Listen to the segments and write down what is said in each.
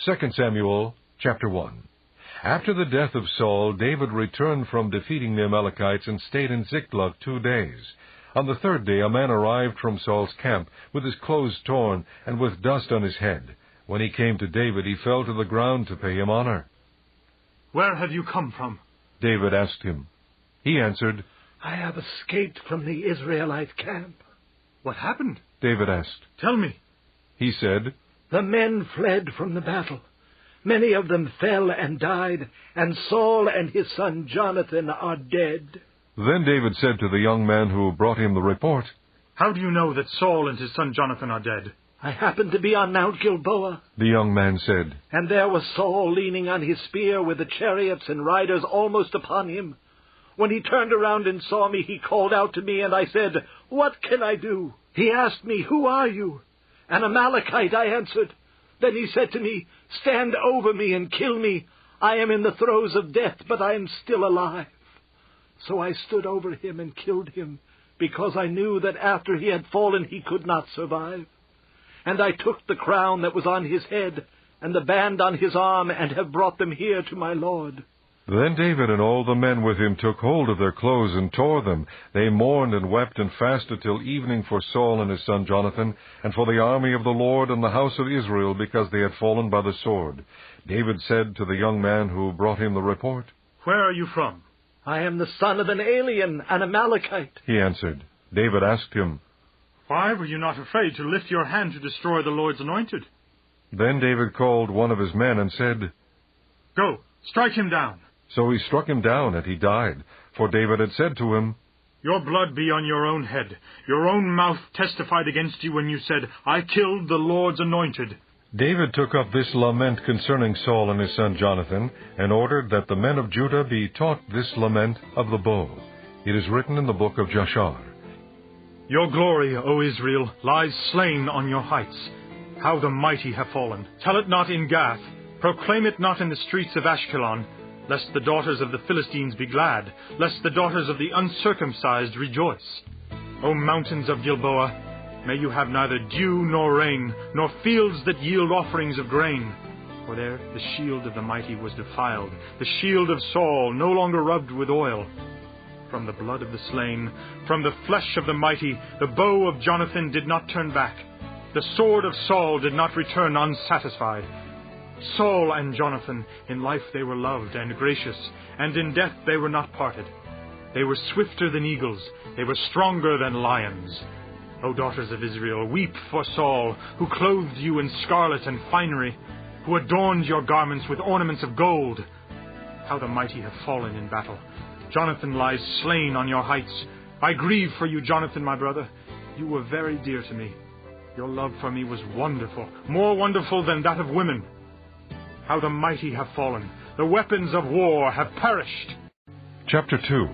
2 Samuel chapter 1. After the death of Saul, David returned from defeating the Amalekites and stayed in Ziklag 2 days. On the third day a man arrived from Saul's camp, with his clothes torn and with dust on his head. When he came to David, he fell to the ground to pay him honor. "Where have you come from?" David asked him. He answered, "I have escaped from the Israelite camp." "What happened?" David asked. "Tell me." He said, "The men fled from the battle. Many of them fell and died, and Saul and his son Jonathan are dead." Then David said to the young man who brought him the report, "How do you know that Saul and his son Jonathan are dead?" "I happened to be on Mount Gilboa." The young man said, "And there was Saul leaning on his spear with the chariots and riders almost upon him. When he turned around and saw me, he called out to me, and I said, 'What can I do?' He asked me, 'Who are you?' 'An Amalekite,' I answered. Then he said to me, 'Stand over me and kill me. I am in the throes of death, but I am still alive.' So I stood over him and killed him, because I knew that after he had fallen he could not survive. And I took the crown that was on his head and the band on his arm, and have brought them here to my lord." Then David and all the men with him took hold of their clothes and tore them. They mourned and wept and fasted till evening for Saul and his son Jonathan, and for the army of the Lord and the house of Israel, because they had fallen by the sword. David said to the young man who brought him the report, "Where are you from?" "I am the son of an alien, an Amalekite." He answered. David asked him, "Why were you not afraid to lift your hand to destroy the Lord's anointed?" Then David called one of his men and said, "Go, strike him down." So he struck him down, and he died. For David had said to him, "Your blood be on your own head. Your own mouth testified against you when you said, 'I killed the Lord's anointed.'" David took up this lament concerning Saul and his son Jonathan, and ordered that the men of Judah be taught this lament of the bow. It is written in the book of Jashar. "Your glory, O Israel, lies slain on your heights. How the mighty have fallen. Tell it not in Gath. Proclaim it not in the streets of Ashkelon, lest the daughters of the Philistines be glad, lest the daughters of the uncircumcised rejoice. O mountains of Gilboa, may you have neither dew nor rain, nor fields that yield offerings of grain. For there the shield of the mighty was defiled, the shield of Saul no longer rubbed with oil. From the blood of the slain, from the flesh of the mighty, the bow of Jonathan did not turn back. The sword of Saul did not return unsatisfied. Saul and Jonathan, in life they were loved and gracious, and in death they were not parted. They were swifter than eagles, they were stronger than lions. O daughters of Israel, weep for Saul, who clothed you in scarlet and finery, who adorned your garments with ornaments of gold. How the mighty have fallen in battle. Jonathan lies slain on your heights. I grieve for you, Jonathan, my brother. You were very dear to me. Your love for me was wonderful, more wonderful than that of women. How the mighty have fallen. The weapons of war have perished." Chapter 2.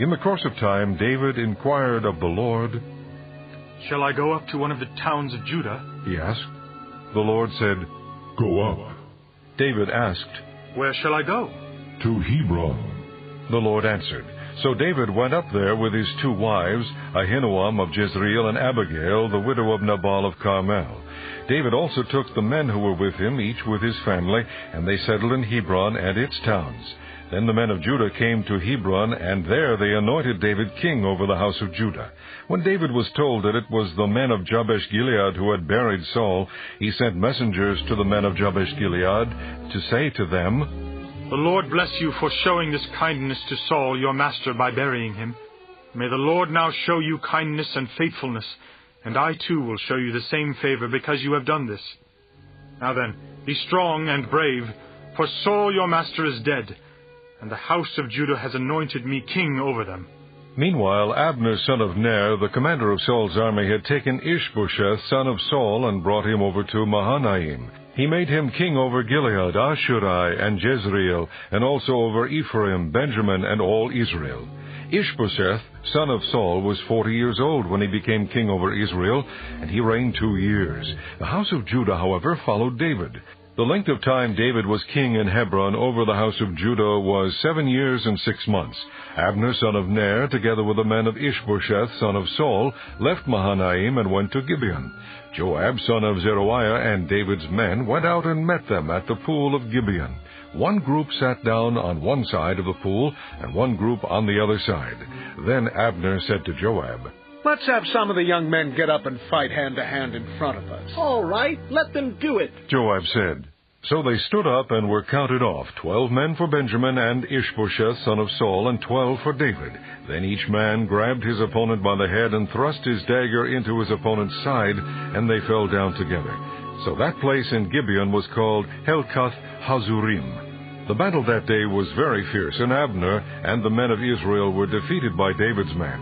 In the course of time, David inquired of the Lord, "Shall I go up to one of the towns of Judah?" he asked. The Lord said, "Go up." David asked, "Where shall I go?" "To Hebron." The Lord answered. So David went up there with his 2 wives, Ahinoam of Jezreel and Abigail, the widow of Nabal of Carmel. David also took the men who were with him, each with his family, and they settled in Hebron and its towns. Then the men of Judah came to Hebron, and there they anointed David king over the house of Judah. When David was told that it was the men of Jabesh-Gilead who had buried Saul, he sent messengers to the men of Jabesh-Gilead to say to them, "The Lord bless you for showing this kindness to Saul, your master, by burying him. May the Lord now show you kindness and faithfulness, and I too will show you the same favor because you have done this. Now then, be strong and brave, for Saul your master is dead, and the house of Judah has anointed me king over them." Meanwhile, Abner, son of Ner, the commander of Saul's army, had taken Ishbosheth, son of Saul, and brought him over to Mahanaim. He made him king over Gilead, Ashuri, and Jezreel, and also over Ephraim, Benjamin, and all Israel. Ishbosheth, son of Saul, was 40 years old when he became king over Israel, and he reigned 2 years. The house of Judah, however, followed David. The length of time David was king in Hebron over the house of Judah was 7 years and 6 months. Abner, son of Ner, together with the men of Ishbosheth, son of Saul, left Mahanaim and went to Gibeon. Joab, son of Zeruiah, and David's men went out and met them at the pool of Gibeon. One group sat down on one side of the pool, and one group on the other side. Then Abner said to Joab, "Let's have some of the young men get up and fight hand-to-hand in front of us." All right, let them do it. Joab said. So they stood up and were counted off, 12 men for Benjamin and Ishbosheth, son of Saul, and 12 for David. Then each man grabbed his opponent by the head and thrust his dagger into his opponent's side, and they fell down together. So that place in Gibeon was called Helkath Hazurim. The battle that day was very fierce, and Abner and the men of Israel were defeated by David's men.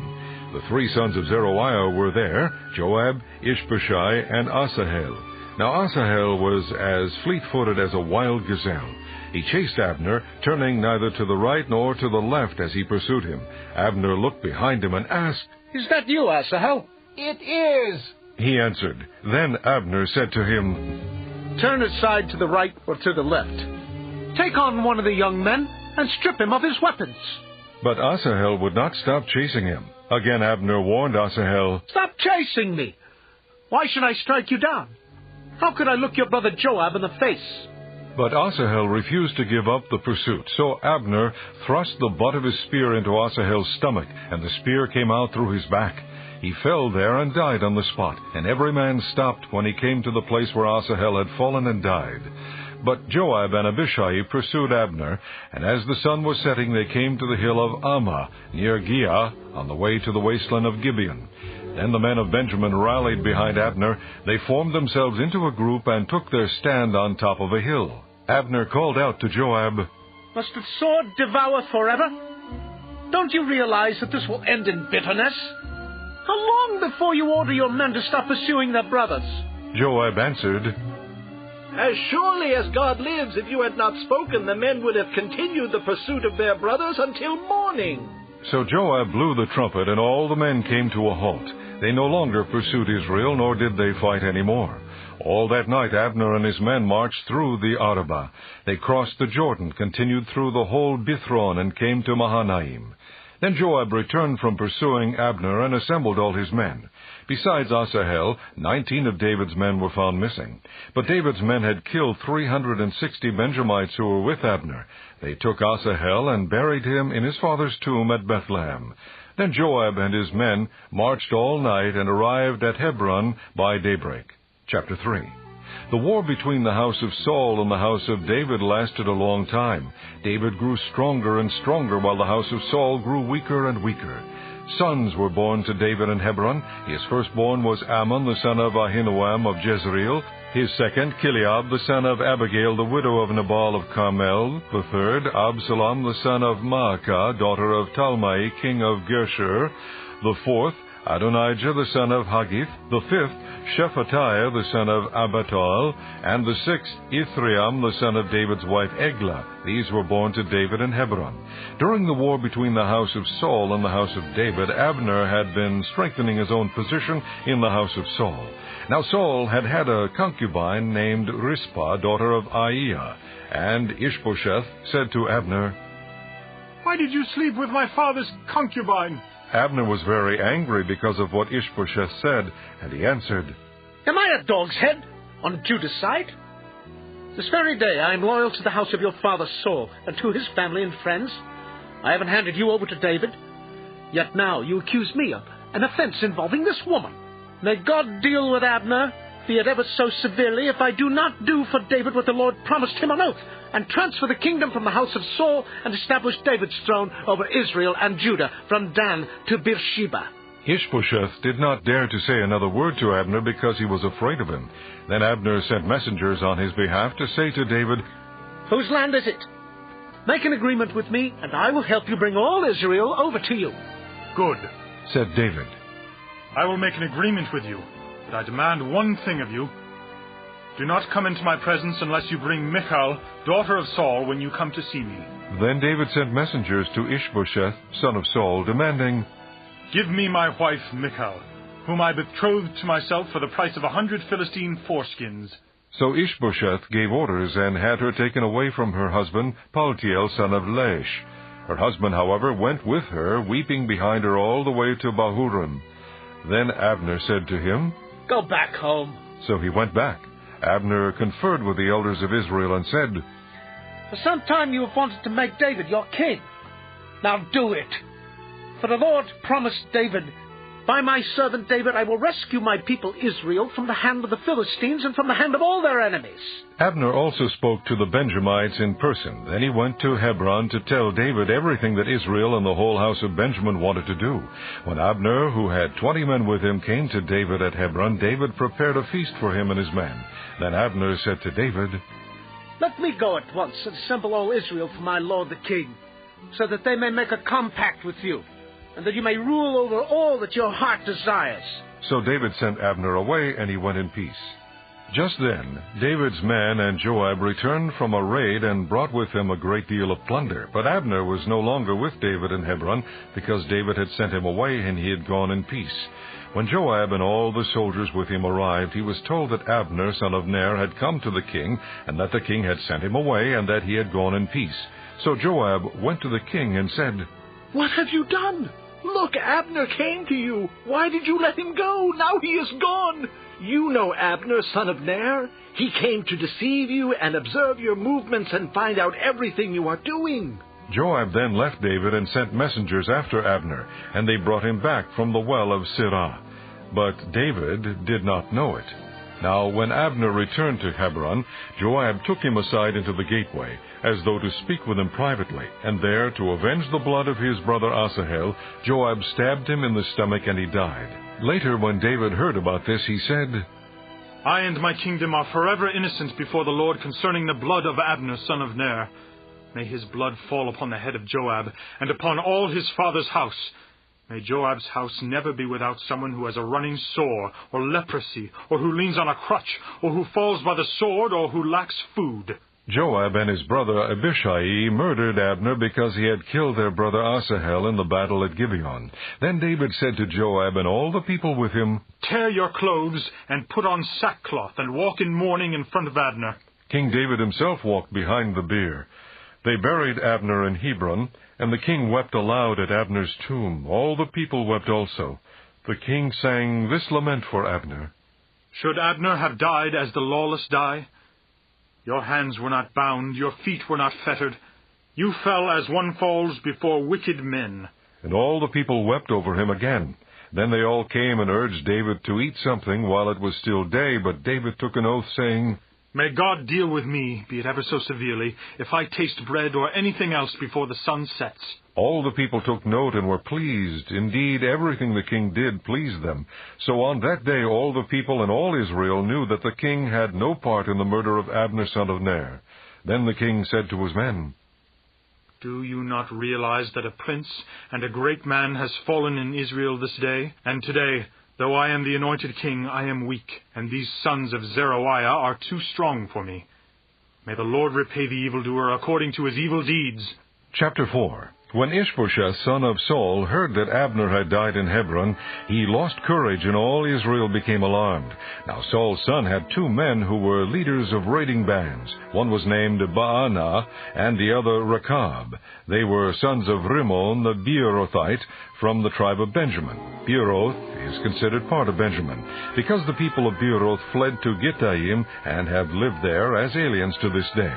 The 3 sons of Zeruiah were there, Joab, Ishbosheth, and Asahel. Now Asahel was as fleet-footed as a wild gazelle. He chased Abner, turning neither to the right nor to the left as he pursued him. Abner looked behind him and asked, "Is that you, Asahel?" It is. He answered. Then Abner said to him, "Turn aside to the right or to the left. Take on one of the young men and strip him of his weapons." But Asahel would not stop chasing him. Again Abner warned Asahel, "Stop chasing me! Why should I strike you down? How could I look your brother Joab in the face?" But Asahel refused to give up the pursuit. So Abner thrust the butt of his spear into Asahel's stomach, and the spear came out through his back. He fell there and died on the spot, and every man stopped when he came to the place where Asahel had fallen and died. But Joab and Abishai pursued Abner, and as the sun was setting they came to the hill of Ammah, near Giah, on the way to the wasteland of Gibeon. Then the men of Benjamin rallied behind Abner. They formed themselves into a group and took their stand on top of a hill. Abner called out to Joab, "Must the sword devour forever? Don't you realize that this will end in bitterness? How long before you order your men to stop pursuing their brothers?" Joab answered, As surely as God lives, if you had not spoken, the men would have continued the pursuit of their brothers until morning. So Joab blew the trumpet, and all the men came to a halt. They no longer pursued Israel, nor did they fight any more. All that night Abner and his men marched through the Arabah. They crossed the Jordan, continued through the whole Bithron, and came to Mahanaim. Then Joab returned from pursuing Abner and assembled all his men. Besides Asahel, 19 of David's men were found missing. But David's men had killed 360 Benjamites who were with Abner. They took Asahel and buried him in his father's tomb at Bethlehem. Then Joab and his men marched all night and arrived at Hebron by daybreak. Chapter 3. The war between the house of Saul and the house of David lasted a long time. David grew stronger and stronger, while the house of Saul grew weaker and weaker. Sons were born to David in Hebron. His firstborn was Ammon, the son of Ahinoam of Jezreel. His second, Chileab, the son of Abigail, the widow of Nabal of Carmel. The third, Absalom, the son of Maacah, daughter of Talmai, king of Geshur. The fourth, Adonijah, the son of Haggith. The fifth, Shephatiah, the son of Abatal. And the sixth, Ithream, the son of David's wife Eglah. These were born to David in Hebron. During the war between the house of Saul and the house of David, Abner had been strengthening his own position in the house of Saul. Now Saul had had a concubine named Rizpah, daughter of Aiah. And Ishbosheth said to Abner, "Why did you sleep with my father's concubine?" Abner was very angry because of what Ishbosheth said, and he answered, "Am I a dog's head on Judah's side? This very day I am loyal to the house of your father Saul and to his family and friends. I haven't handed you over to David. Yet now you accuse me of an offense involving this woman. May God deal with Abner, be it ever so severely, if I do not do for David what the Lord promised him on oath, and transfer the kingdom from the house of Saul and establish David's throne over Israel and Judah from Dan to Beersheba." Ishbosheth did not dare to say another word to Abner because he was afraid of him. Then Abner sent messengers on his behalf to say to David, "Whose land is it? Make an agreement with me, and I will help you bring all Israel over to you." "Good," said David. "I will make an agreement with you, but I demand one thing of you. Do not come into my presence unless you bring Michal, daughter of Saul, when you come to see me." Then David sent messengers to Ishbosheth, son of Saul, demanding, "Give me my wife Michal, whom I betrothed to myself for the price of 100 Philistine foreskins." So Ishbosheth gave orders and had her taken away from her husband, Paltiel son of Laish. Her husband, however, went with her, weeping behind her all the way to Bahurim. Then Abner said to him, Go back home. So he went back. Abner conferred with the elders of Israel and said, For some time you have wanted to make David your king. Now do it. For the Lord promised David, By my servant David I will rescue my people Israel from the hand of the Philistines and from the hand of all their enemies. Abner also spoke to the Benjamites in person. Then he went to Hebron to tell David everything that Israel and the whole house of Benjamin wanted to do. When Abner, who had 20 men with him, came to David at Hebron, David prepared a feast for him and his men. Then Abner said to David, Let me go at once and assemble all Israel for my lord the king, so that they may make a compact with you, and that you may rule over all that your heart desires. So David sent Abner away, and he went in peace. Just then David's men and Joab returned from a raid and brought with them a great deal of plunder. But Abner was no longer with David in Hebron, because David had sent him away, and he had gone in peace. When Joab and all the soldiers with him arrived, he was told that Abner son of Ner had come to the king, and that the king had sent him away, and that he had gone in peace. So Joab went to the king and said, What have you done? Look, Abner came to you. Why did you let him go? Now he is gone. You know Abner, son of Ner. He came to deceive you and observe your movements and find out everything you are doing. Joab then left David and sent messengers after Abner, and they brought him back from the well of Sirah. But David did not know it. Now when Abner returned to Hebron, Joab took him aside into the gateway, as though to speak with him privately, and there, to avenge the blood of his brother Asahel, Joab stabbed him in the stomach, and he died. Later, when David heard about this, he said, I and my kingdom are forever innocent before the Lord concerning the blood of Abner son of Ner. May his blood fall upon the head of Joab, and upon all his father's house. May Joab's house never be without someone who has a running sore, or leprosy, or who leans on a crutch, or who falls by the sword, or who lacks food. Joab and his brother Abishai murdered Abner because he had killed their brother Asahel in the battle at Gibeon. Then David said to Joab and all the people with him, Tear your clothes, and put on sackcloth, and walk in mourning in front of Abner. King David himself walked behind the bier. They buried Abner in Hebron, and the king wept aloud at Abner's tomb. All the people wept also. The king sang this lament for Abner. Should Abner have died as the lawless die? Your hands were not bound, your feet were not fettered. You fell as one falls before wicked men. And all the people wept over him again. Then they all came and urged David to eat something while it was still day, but David took an oath, saying, May God deal with me, be it ever so severely, if I taste bread or anything else before the sun sets. All the people took note and were pleased. Indeed, everything the king did pleased them. So on that day all the people and all Israel knew that the king had no part in the murder of Abner son of Ner. Then the king said to his men, Do you not realize that a prince and a great man has fallen in Israel this day? And today, though I am the anointed king, I am weak, and these sons of Zeruiah are too strong for me. May the Lord repay the evildoer according to his evil deeds. Chapter 4. When Ishbosheth, son of Saul, heard that Abner had died in Hebron, he lost courage, and all Israel became alarmed. Now Saul's son had 2 men who were leaders of raiding bands. One was named Baanah, and the other Rechab. They were sons of Rimmon the Beerothite, from the tribe of Benjamin. Beeroth is considered part of Benjamin, because the people of Beeroth fled to Gittaim and have lived there as aliens to this day.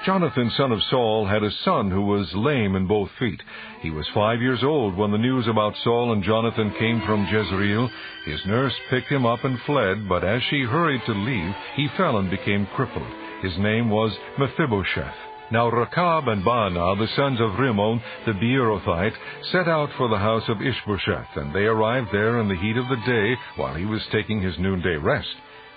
Jonathan, son of Saul, had a son who was lame in both feet. He was 5 years old when the news about Saul and Jonathan came from Jezreel. His nurse picked him up and fled, but as she hurried to leave, he fell and became crippled. His name was Mephibosheth. Now Rechab and Baanah, the sons of Rimmon the Beerothite, set out for the house of Ishbosheth, and they arrived there in the heat of the day while he was taking his noonday rest.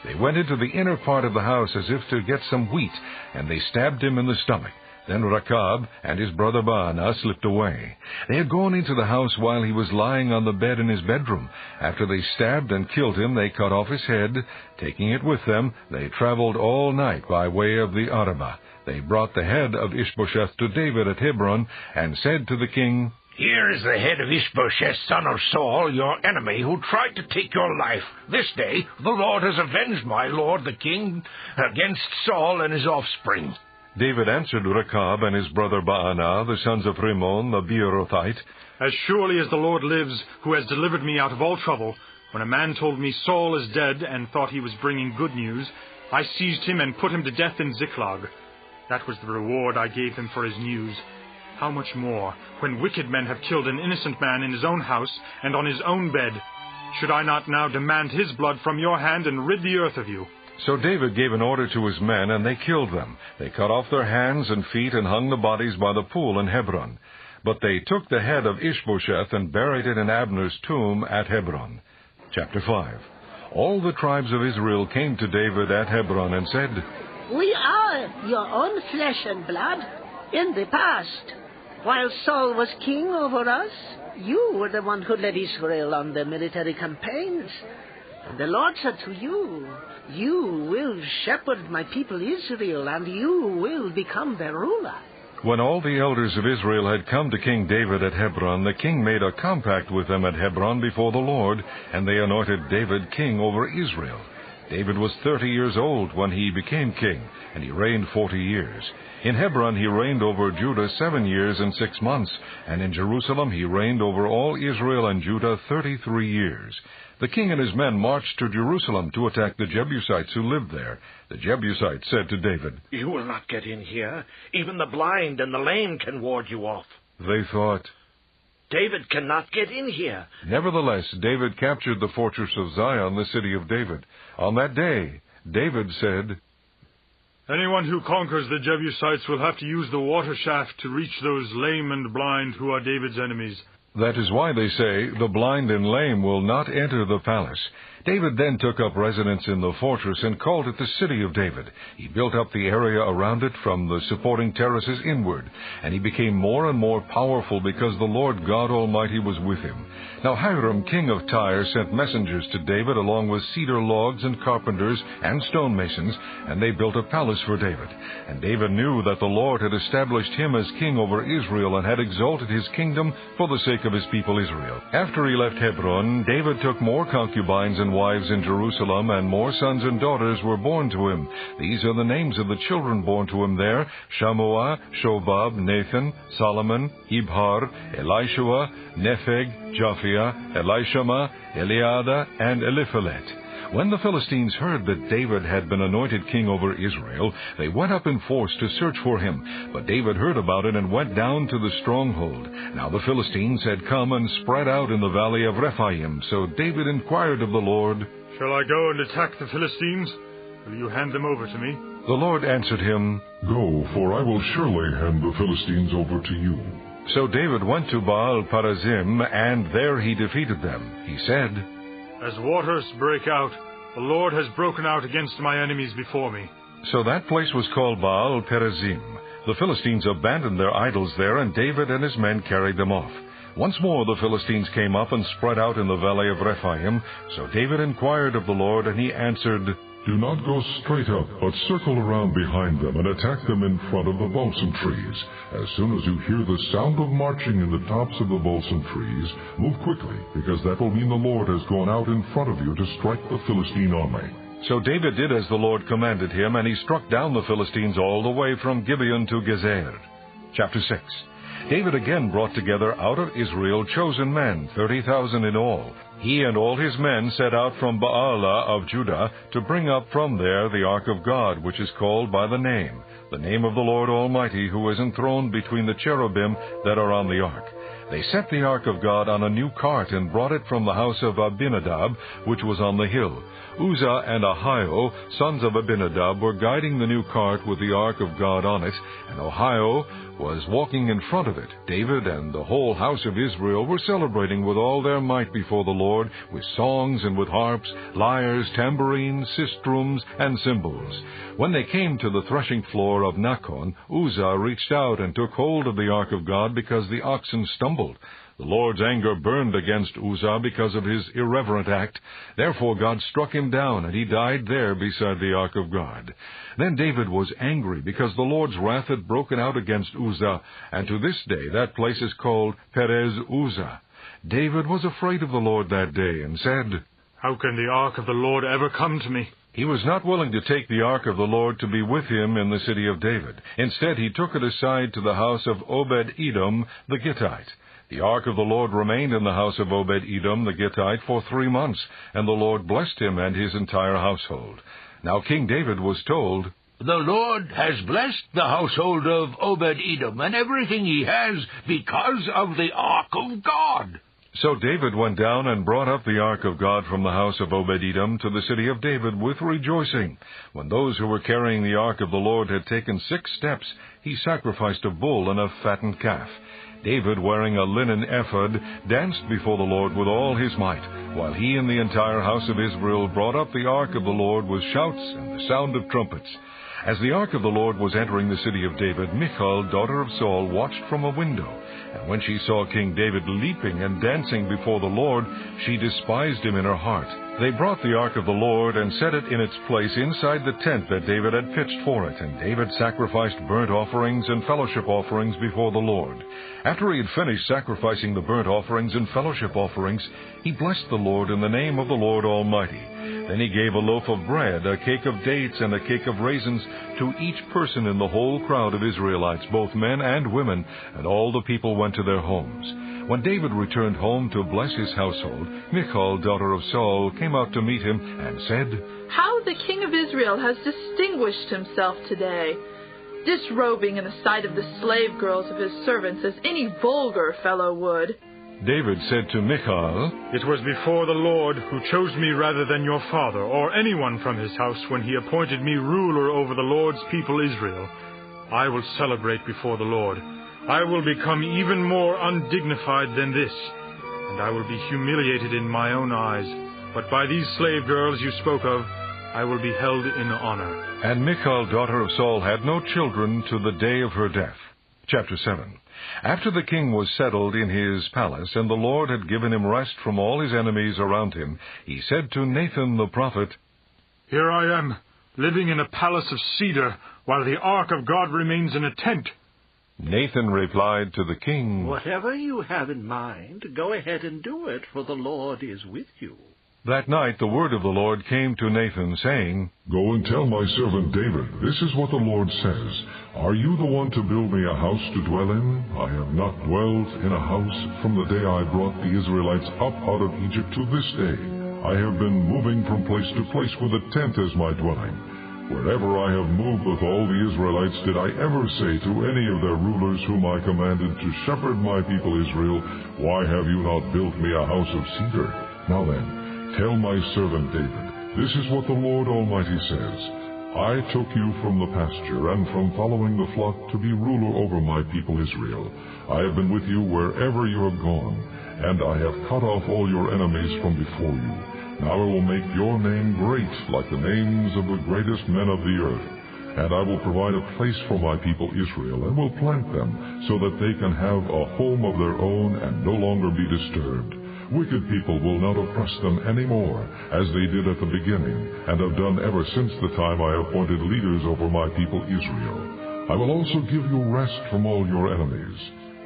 They went into the inner part of the house as if to get some wheat, and they stabbed him in the stomach. Then Rechab and his brother Baanah slipped away. They had gone into the house while he was lying on the bed in his bedroom. After they stabbed and killed him, they cut off his head. Taking it with them, they traveled all night by way of the Arabah. They brought the head of Ishbosheth to David at Hebron, and said to the king, Here is the head of Ishbosheth, son of Saul, your enemy, who tried to take your life. This day the Lord has avenged my lord the king against Saul and his offspring." David answered Rechab and his brother Baanah, the sons of Rimmon the Beerothite, "As surely as the Lord lives, who has delivered me out of all trouble, when a man told me Saul is dead and thought he was bringing good news, I seized him and put him to death in Ziklag. That was the reward I gave him for his news. How much more, when wicked men have killed an innocent man in his own house and on his own bed? Should I not now demand his blood from your hand and rid the earth of you?" So David gave an order to his men, and they killed them. They cut off their hands and feet and hung the bodies by the pool in Hebron. But they took the head of Ishbosheth and buried it in Abner's tomb at Hebron. Chapter 5. All the tribes of Israel came to David at Hebron and said, "We are your own flesh and blood. In the past, while Saul was king over us, you were the one who led Israel on the military campaigns. And the Lord said to you, 'You will shepherd my people Israel, and you will become their ruler.'" When all the elders of Israel had come to King David at Hebron, the king made a compact with them at Hebron before the Lord, and they anointed David king over Israel. David was 30 years old when he became king, and he reigned 40 years. In Hebron he reigned over Judah 7 years and 6 months, and in Jerusalem he reigned over all Israel and Judah 33 years. The king and his men marched to Jerusalem to attack the Jebusites who lived there. The Jebusites said to David, "You will not get in here. Even the blind and the lame can ward you off." They thought, "David cannot get in here." Nevertheless, David captured the fortress of Zion, the city of David. On that day, David said, "Anyone who conquers the Jebusites will have to use the water shaft to reach those lame and blind who are David's enemies." That is why they say, "The blind and lame will not enter the palace." David then took up residence in the fortress and called it the City of David. He built up the area around it from the supporting terraces inward, and he became more and more powerful because the Lord God Almighty was with him. Now Hiram, king of Tyre, sent messengers to David along with cedar logs and carpenters and stonemasons, and they built a palace for David. And David knew that the Lord had established him as king over Israel and had exalted his kingdom for the sake of his people Israel. After he left Hebron, David took more concubines and wives in Jerusalem, and more sons and daughters were born to him. These are the names of the children born to him there: Shammua, Shobab, Nathan, Solomon, Ibhar, Elishua, Nepheg, Japhia, Elishama, Eliada, and Eliphalet. When the Philistines heard that David had been anointed king over Israel, they went up in force to search for him. But David heard about it and went down to the stronghold. Now the Philistines had come and spread out in the valley of Rephaim. So David inquired of the Lord, "Shall I go and attack the Philistines? Will you hand them over to me?" The Lord answered him, "Go, for I will surely hand the Philistines over to you." So David went to Baal Perazim, and there he defeated them. He said, "As waters break out, the Lord has broken out against my enemies before me." So that place was called Baal Perazim. The Philistines abandoned their idols there, and David and his men carried them off. Once more the Philistines came up and spread out in the valley of Rephaim. So David inquired of the Lord, and he answered, Do not go straight up, but circle around behind them and attack them in front of the balsam trees. As soon as you hear the sound of marching in the tops of the balsam trees, move quickly, because that will mean the Lord has gone out in front of you to strike the Philistine army." So David did as the Lord commanded him, and he struck down the Philistines all the way from Gibeon to Gezer. Chapter 6. David again brought together out of Israel chosen men, 30,000 in all. He and all his men set out from Baalah of Judah to bring up from there the ark of God, which is called by the name of the Lord Almighty, who is enthroned between the cherubim that are on the ark. They set the ark of God on a new cart and brought it from the house of Abinadab, which was on the hill. Uzzah and Ahio, sons of Abinadab, were guiding the new cart with the ark of God on it, and Ahio was walking in front of it. David and the whole house of Israel were celebrating with all their might before the Lord, with songs and with harps, lyres, tambourines, sistrums, and cymbals. When they came to the threshing floor of Nachon, Uzzah reached out and took hold of the ark of God because the oxen stumbled. The Lord's anger burned against Uzzah because of his irreverent act. Therefore God struck him down, and he died there beside the ark of God. Then David was angry because the Lord's wrath had broken out against Uzzah, and to this day that place is called Perez Uzzah. David was afraid of the Lord that day, and said, How can the ark of the Lord ever come to me? He was not willing to take the ark of the Lord to be with him in the city of David. Instead, he took it aside to the house of Obed-Edom the Gittite. The ark of the Lord remained in the house of Obed-Edom the Gittite for 3 months, and the Lord blessed him and his entire household. Now King David was told, The Lord has blessed the household of Obed-Edom and everything he has because of the ark of God. So David went down and brought up the ark of God from the house of Obed-Edom to the city of David with rejoicing. When those who were carrying the ark of the Lord had taken 6 steps, he sacrificed a bull and a fattened calf. David, wearing a linen ephod, danced before the Lord with all his might, while he and the entire house of Israel brought up the ark of the Lord with shouts and the sound of trumpets. As the ark of the Lord was entering the city of David, Michal, daughter of Saul, watched from a window. And when she saw King David leaping and dancing before the Lord, she despised him in her heart. They brought the ark of the Lord and set it in its place inside the tent that David had pitched for it, and David sacrificed burnt offerings and fellowship offerings before the Lord. After he had finished sacrificing the burnt offerings and fellowship offerings, he blessed the Lord in the name of the Lord Almighty. Then he gave a loaf of bread, a cake of dates, and a cake of raisins to each person in the whole crowd of Israelites, both men and women, and all the people went to their homes. When David returned home to bless his household, Michal, daughter of Saul, came out to meet him and said, How the king of Israel has distinguished himself today, disrobing in the sight of the slave girls of his servants as any vulgar fellow would. David said to Michal, It was before the Lord who chose me rather than your father, or anyone from his house, when he appointed me ruler over the Lord's people Israel. I will celebrate before the Lord. I will become even more undignified than this, and I will be humiliated in my own eyes. But by these slave girls you spoke of, I will be held in honor. And Michal, daughter of Saul, had no children to the day of her death. Chapter 7. After the king was settled in his palace, and the Lord had given him rest from all his enemies around him, he said to Nathan the prophet, Here I am, living in a palace of cedar, while the ark of God remains in a tent. Nathan replied to the king, Whatever you have in mind, go ahead and do it, for the Lord is with you. That night the word of the Lord came to Nathan, saying, Go and tell my servant David, this is what the Lord says. Are you the one to build me a house to dwell in? I have not dwelt in a house from the day I brought the Israelites up out of Egypt to this day. I have been moving from place to place with a tent as my dwelling. Wherever I have moved with all the Israelites, did I ever say to any of their rulers whom I commanded to shepherd my people Israel, Why have you not built me a house of cedar? Now then, tell my servant David, this is what the Lord Almighty says. I took you from the pasture and from following the flock to be ruler over my people Israel. I have been with you wherever you have gone, and I have cut off all your enemies from before you. Now I will make your name great, like the names of the greatest men of the earth. And I will provide a place for my people Israel, and will plant them, so that they can have a home of their own and no longer be disturbed. Wicked people will not oppress them any more, as they did at the beginning, and have done ever since the time I appointed leaders over my people Israel. I will also give you rest from all your enemies.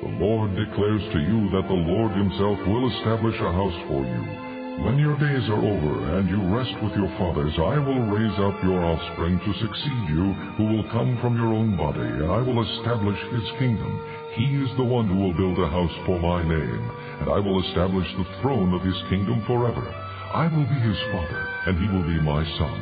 The Lord declares to you that the Lord himself will establish a house for you. When your days are over, and you rest with your fathers, I will raise up your offspring to succeed you, who will come from your own body, and I will establish his kingdom. He is the one who will build a house for my name, and I will establish the throne of his kingdom forever. I will be his father, and he will be my son.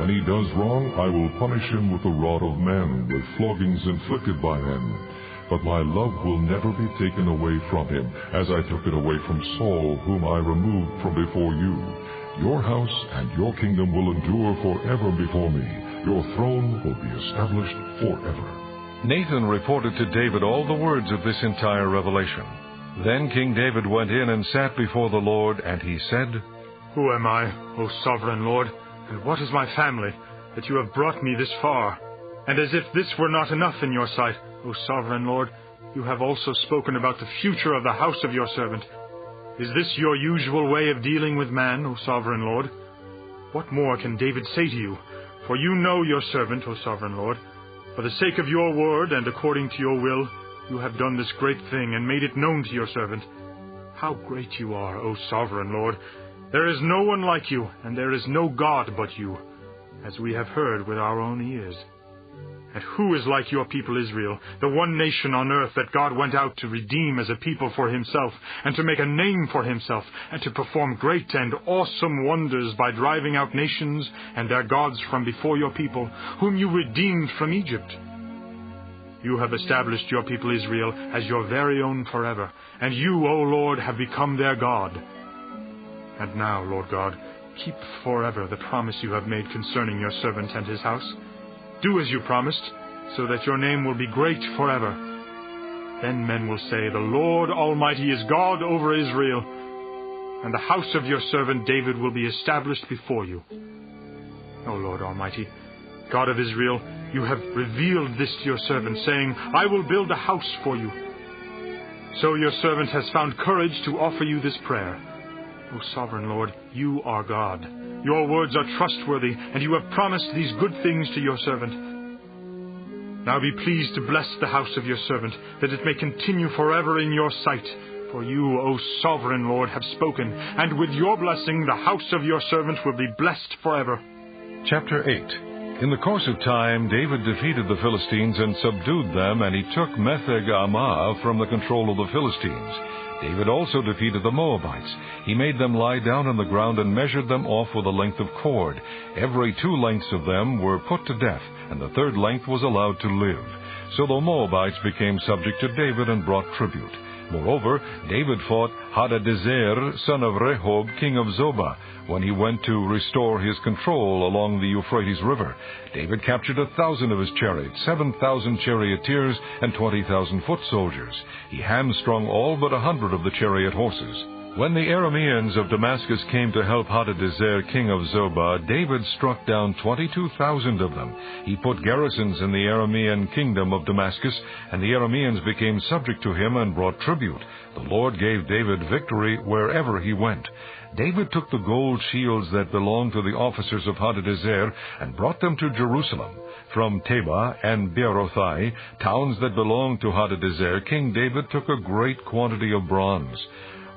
When he does wrong, I will punish him with the rod of men, with floggings inflicted by men. But my love will never be taken away from him, as I took it away from Saul, whom I removed from before you. Your house and your kingdom will endure forever before me. Your throne will be established forever. Nathan reported to David all the words of this entire revelation. Then King David went in and sat before the Lord, and he said, Who am I, O sovereign Lord, and what is my family, that you have brought me this far? And as if this were not enough in your sight, O sovereign Lord, You have also spoken about the future of the house of your servant. Is this your usual way of dealing with man, O sovereign Lord? What more can David say to you? For you know your servant, O sovereign Lord. For the sake of your word and according to your will, you have done this great thing and made it known to your servant. How great you are, O sovereign Lord! There is no one like you, and there is no God but you, as we have heard with our own ears. And who is like your people Israel, the one nation on earth that God went out to redeem as a people for himself, and to make a name for himself, and to perform great and awesome wonders by driving out nations and their gods from before your people, whom you redeemed from Egypt? You have established your people Israel as your very own forever, and you, O Lord, have become their God. And now, Lord God, keep forever the promise you have made concerning your servant and his house. Do as you promised, so that your name will be great forever. Then men will say, the Lord Almighty is God over Israel, and the house of your servant David will be established before you. O Lord Almighty, God of Israel, you have revealed this to your servant, saying, I will build a house for you. So your servant has found courage to offer you this prayer. O sovereign Lord, you are God. Your words are trustworthy, and you have promised these good things to your servant. Now be pleased to bless the house of your servant, that it may continue forever in your sight. For you, O sovereign Lord, have spoken, and with your blessing the house of your servant will be blessed forever. Chapter 8. In the course of time, David defeated the Philistines and subdued them, and he took Metheg-Ammah from the control of the Philistines. David also defeated the Moabites. He made them lie down on the ground and measured them off with a length of cord. Every 2 lengths of them were put to death, and the 3rd length was allowed to live. So the Moabites became subject to David and brought tribute. Moreover, David fought Hadadezer, son of Rehob, king of Zobah, when he went to restore his control along the Euphrates River. David captured 1,000 of his chariots, 7,000 charioteers, and 20,000 foot soldiers. He hamstrung all but 100 of the chariot horses. When the Arameans of Damascus came to help Hadadezer, king of Zobah, David struck down 22,000 of them. He put garrisons in the Aramean kingdom of Damascus, and the Arameans became subject to him and brought tribute. The Lord gave David victory wherever he went. David took the gold shields that belonged to the officers of Hadadezer and brought them to Jerusalem. From Tebah and Beerothai, towns that belonged to Hadadezer, King David took a great quantity of bronze.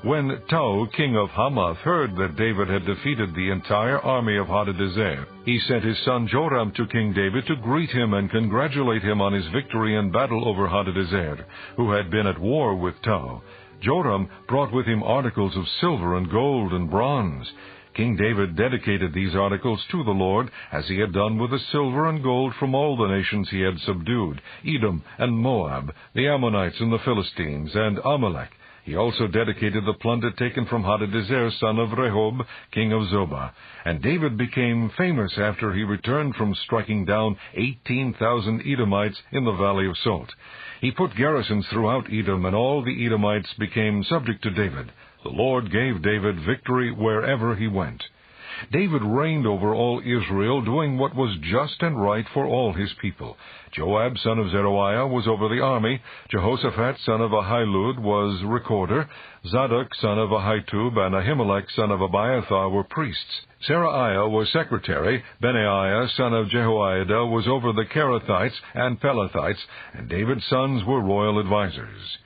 When Tou, king of Hamath, heard that David had defeated the entire army of Hadadezer, he sent his son Joram to King David to greet him and congratulate him on his victory in battle over Hadadezer, who had been at war with Tou. Joram brought with him articles of silver and gold and bronze. King David dedicated these articles to the Lord, as he had done with the silver and gold from all the nations he had subdued, Edom and Moab, the Ammonites and the Philistines, and Amalek. He also dedicated the plunder taken from Hadadezer, son of Rehob, king of Zobah. And David became famous after he returned from striking down 18,000 Edomites in the Valley of Salt. He put garrisons throughout Edom, and all the Edomites became subject to David. The Lord gave David victory wherever he went. David reigned over all Israel, doing what was just and right for all his people. Joab, son of Zeruiah, was over the army. Jehoshaphat, son of Ahilud, was recorder. Zadok, son of Ahitub, and Ahimelech, son of Abiathar, were priests. Seraiah was secretary. Benaiah, son of Jehoiada, was over the Kerethites and Pelethites, and David's sons were royal advisers.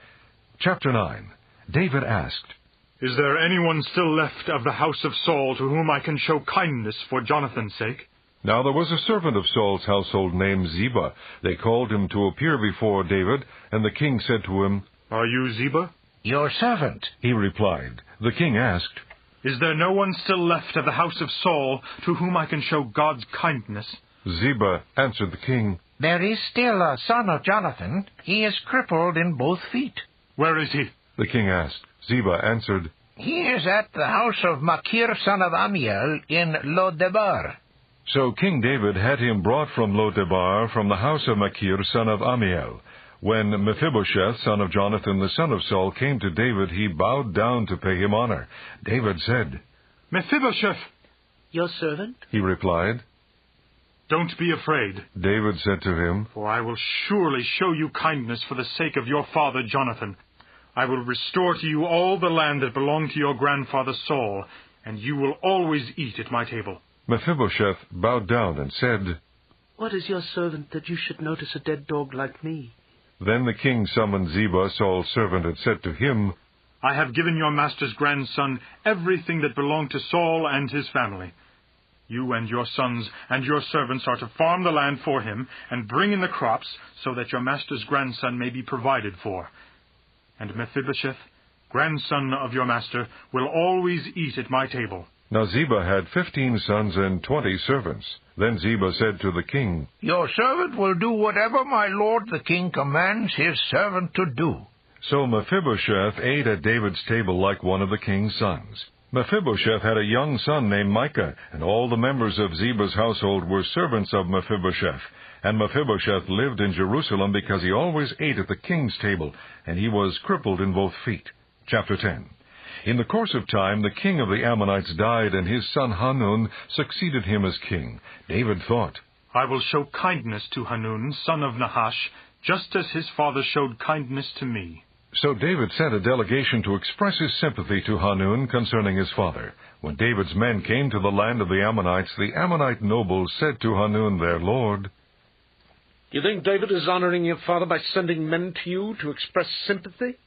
Chapter 9. David asked, Is there anyone still left of the house of Saul to whom I can show kindness for Jonathan's sake? Now there was a servant of Saul's household named Ziba. They called him to appear before David, and the king said to him, Are you Ziba? Your servant, he replied. The king asked, Is there no one still left of the house of Saul to whom I can show God's kindness? Ziba answered the king, There is still a son of Jonathan. He is crippled in both feet. Where is he? The king asked. Ziba answered, He is at the house of Machir, son of Amiel, in Lo-debar. So King David had him brought from Lo-debar, from the house of Machir, son of Amiel. When Mephibosheth, son of Jonathan, the son of Saul, came to David, he bowed down to pay him honor. David said, Mephibosheth! Your servant? He replied. Don't be afraid, David said to him, for I will surely show you kindness for the sake of your father Jonathan. I will restore to you all the land that belonged to your grandfather Saul, and you will always eat at my table. Mephibosheth bowed down and said, What is your servant that you should notice a dead dog like me? Then the king summoned Ziba, Saul's servant, and said to him, I have given your master's grandson everything that belonged to Saul and his family. You and your sons and your servants are to farm the land for him and bring in the crops so that your master's grandson may be provided for. And Mephibosheth, grandson of your master, will always eat at my table. Now Ziba had 15 sons and 20 servants. Then Ziba said to the king, Your servant will do whatever my lord the king commands his servant to do. So Mephibosheth ate at David's table like one of the king's sons. Mephibosheth had a young son named Micah, and all the members of Ziba's household were servants of Mephibosheth. And Mephibosheth lived in Jerusalem because he always ate at the king's table, and he was crippled in both feet. Chapter 10. In the course of time, the king of the Ammonites died, and his son Hanun succeeded him as king. David thought, I will show kindness to Hanun, son of Nahash, just as his father showed kindness to me. So David sent a delegation to express his sympathy to Hanun concerning his father. When David's men came to the land of the Ammonites, the Ammonite nobles said to Hanun, their lord, Do you think David is honoring your father by sending men to you to express sympathy?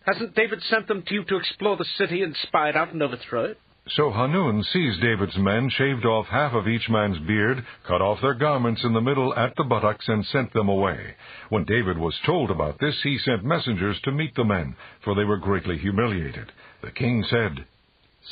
Hasn't David sent them to you to explore the city and spy it out and overthrow it? So Hanun seized David's men, shaved off half of each man's beard, cut off their garments in the middle at the buttocks, and sent them away. When David was told about this, he sent messengers to meet the men, for they were greatly humiliated. The king said,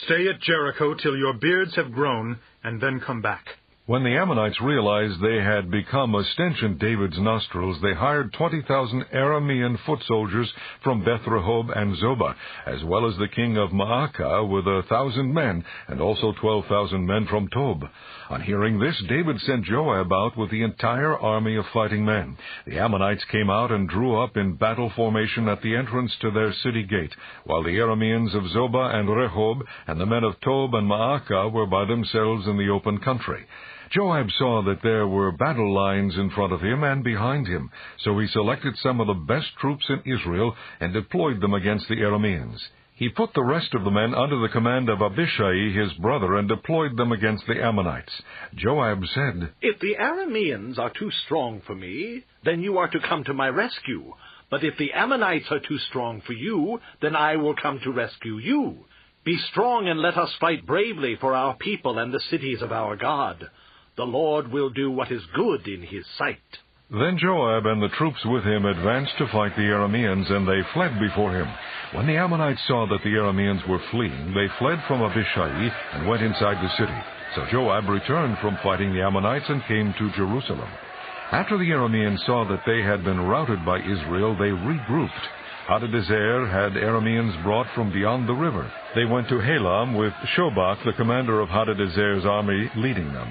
Stay at Jericho till your beards have grown, and then come back. When the Ammonites realized they had become a stench in David's nostrils, they hired 20,000 Aramean foot soldiers from Beth-rehob and Zobah, as well as the king of Maacah with 1,000 men, and also 12,000 men from Tob. On hearing this, David sent Joab out with the entire army of fighting men. The Ammonites came out and drew up in battle formation at the entrance to their city gate, while the Arameans of Zobah and Rehob and the men of Tob and Maacah were by themselves in the open country. Joab saw that there were battle lines in front of him and behind him, so he selected some of the best troops in Israel and deployed them against the Arameans. He put the rest of the men under the command of Abishai, his brother, and deployed them against the Ammonites. Joab said, If the Arameans are too strong for me, then you are to come to my rescue. But if the Ammonites are too strong for you, then I will come to rescue you. Be strong and let us fight bravely for our people and the cities of our God. The Lord will do what is good in his sight. Then Joab and the troops with him advanced to fight the Arameans, and they fled before him. When the Ammonites saw that the Arameans were fleeing, they fled from Abishai and went inside the city. So Joab returned from fighting the Ammonites and came to Jerusalem. After the Arameans saw that they had been routed by Israel, they regrouped. Hadadezer had Arameans brought from beyond the river. They went to Helam with Shobach, the commander of Hadadezer's army, leading them.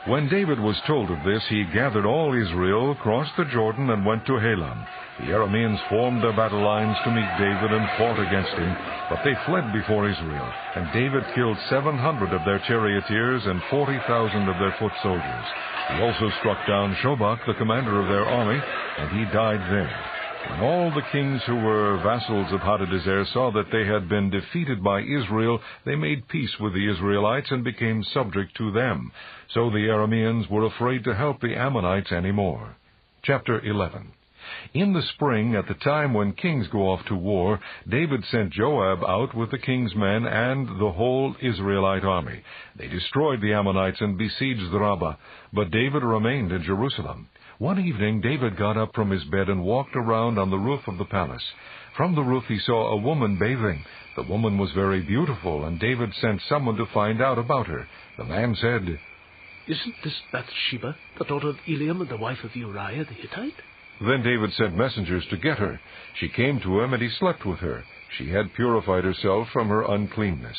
When David was told of this, he gathered all Israel, crossed the Jordan, and went to Helam. The Arameans formed their battle lines to meet David and fought against him, but they fled before Israel, and David killed 700 of their charioteers and 40,000 of their foot soldiers. He also struck down Shobach, the commander of their army, and he died there. When all the kings who were vassals of Hadadezer saw that they had been defeated by Israel, they made peace with the Israelites and became subject to them. So the Arameans were afraid to help the Ammonites any more. Chapter 11. In the spring, at the time when kings go off to war, David sent Joab out with the king's men and the whole Israelite army. They destroyed the Ammonites and besieged Rabbah, but David remained in Jerusalem. One evening David got up from his bed and walked around on the roof of the palace. From the roof he saw a woman bathing. The woman was very beautiful, and David sent someone to find out about her. The man said, Isn't this Bathsheba, the daughter of Eliam and the wife of Uriah the Hittite? Then David sent messengers to get her. She came to him, and he slept with her. She had purified herself from her uncleanness.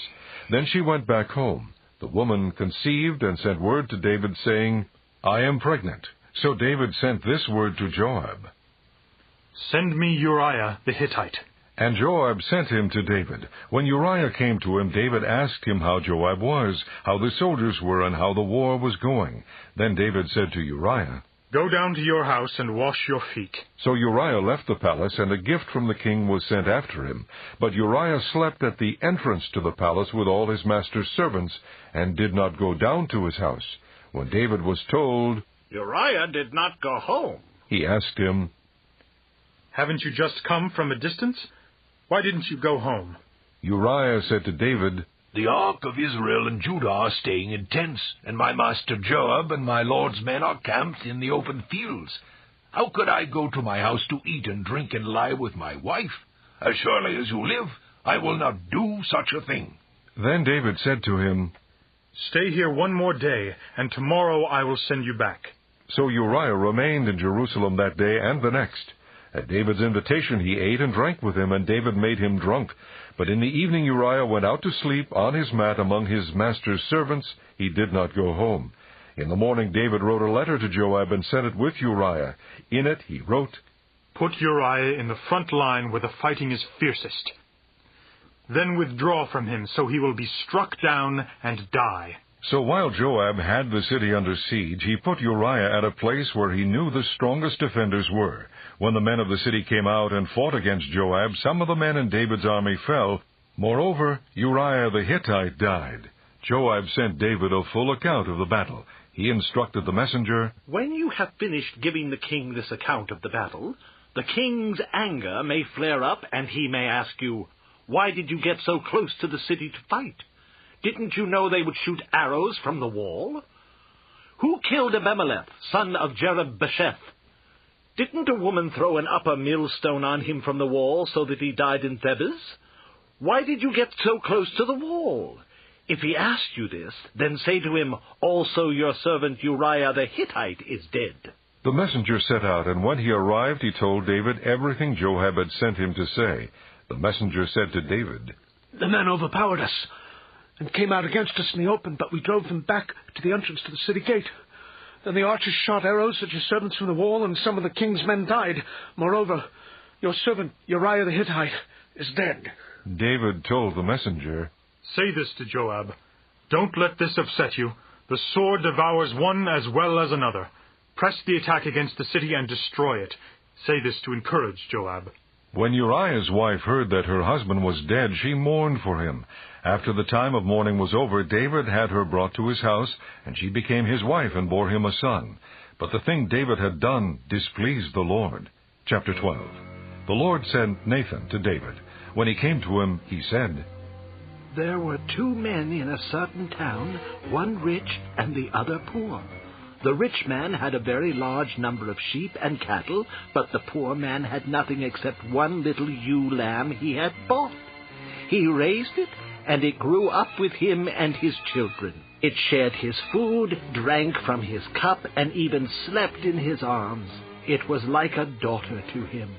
Then she went back home. The woman conceived and sent word to David, saying, I am pregnant. So David sent this word to Joab, Send me Uriah the Hittite. And Joab sent him to David. When Uriah came to him, David asked him how Joab was, how the soldiers were, and how the war was going. Then David said to Uriah, "Go down to your house and wash your feet." So Uriah left the palace, and a gift from the king was sent after him. But Uriah slept at the entrance to the palace with all his master's servants, and did not go down to his house. When David was told, Uriah did not go home, he asked him, "Haven't you just come from a distance? Why didn't you go home?" Uriah said to David, The ark of Israel and Judah are staying in tents, and my master Joab and my lord's men are camped in the open fields. How could I go to my house to eat and drink and lie with my wife? As surely as you live, I will not do such a thing." Then David said to him, "Stay here one more day, and tomorrow I will send you back." So Uriah remained in Jerusalem that day and the next. At David's invitation he ate and drank with him, and David made him drunk. But in the evening Uriah went out to sleep on his mat among his master's servants. He did not go home. In the morning David wrote a letter to Joab and sent it with Uriah. In it he wrote, "Put Uriah in the front line where the fighting is fiercest. Then withdraw from him, so he will be struck down and die." So while Joab had the city under siege, he put Uriah at a place where he knew the strongest defenders were. When the men of the city came out and fought against Joab, some of the men in David's army fell. Moreover, Uriah the Hittite died. Joab sent David a full account of the battle. He instructed the messenger, "When you have finished giving the king this account of the battle, the king's anger may flare up, and he may ask you, 'Why did you get so close to the city to fight? Didn't you know they would shoot arrows from the wall? Who killed Abimelech, son of Jerub-Besheth? Didn't a woman throw an upper millstone on him from the wall so that he died in Thebez? Why did you get so close to the wall?' If he asks you this, then say to him, 'Also your servant Uriah the Hittite is dead.'" The messenger set out, and when he arrived he told David everything Joab had sent him to say. The messenger said to David, The men overpowered us and came out against us in the open, but we drove them back to the entrance to the city gate. Then the archers shot arrows at your servants from the wall, and some of the king's men died. Moreover, your servant Uriah the Hittite is dead." David told the messenger, "Say this to Joab. Don't let this upset you. The sword devours one as well as another. Press the attack against the city and destroy it. Say this to encourage Joab." When Uriah's wife heard that her husband was dead, she mourned for him. After the time of mourning was over, David had her brought to his house, and she became his wife and bore him a son. But the thing David had done displeased the Lord. Chapter 12. The Lord sent Nathan to David. When he came to him, he said, "There were 2 men in a certain town, one rich and the other poor. The rich man had a very large number of sheep and cattle, but the poor man had nothing except one little ewe lamb he had bought. He raised it, and it grew up with him and his children. It shared his food, drank from his cup, and even slept in his arms. It was like a daughter to him.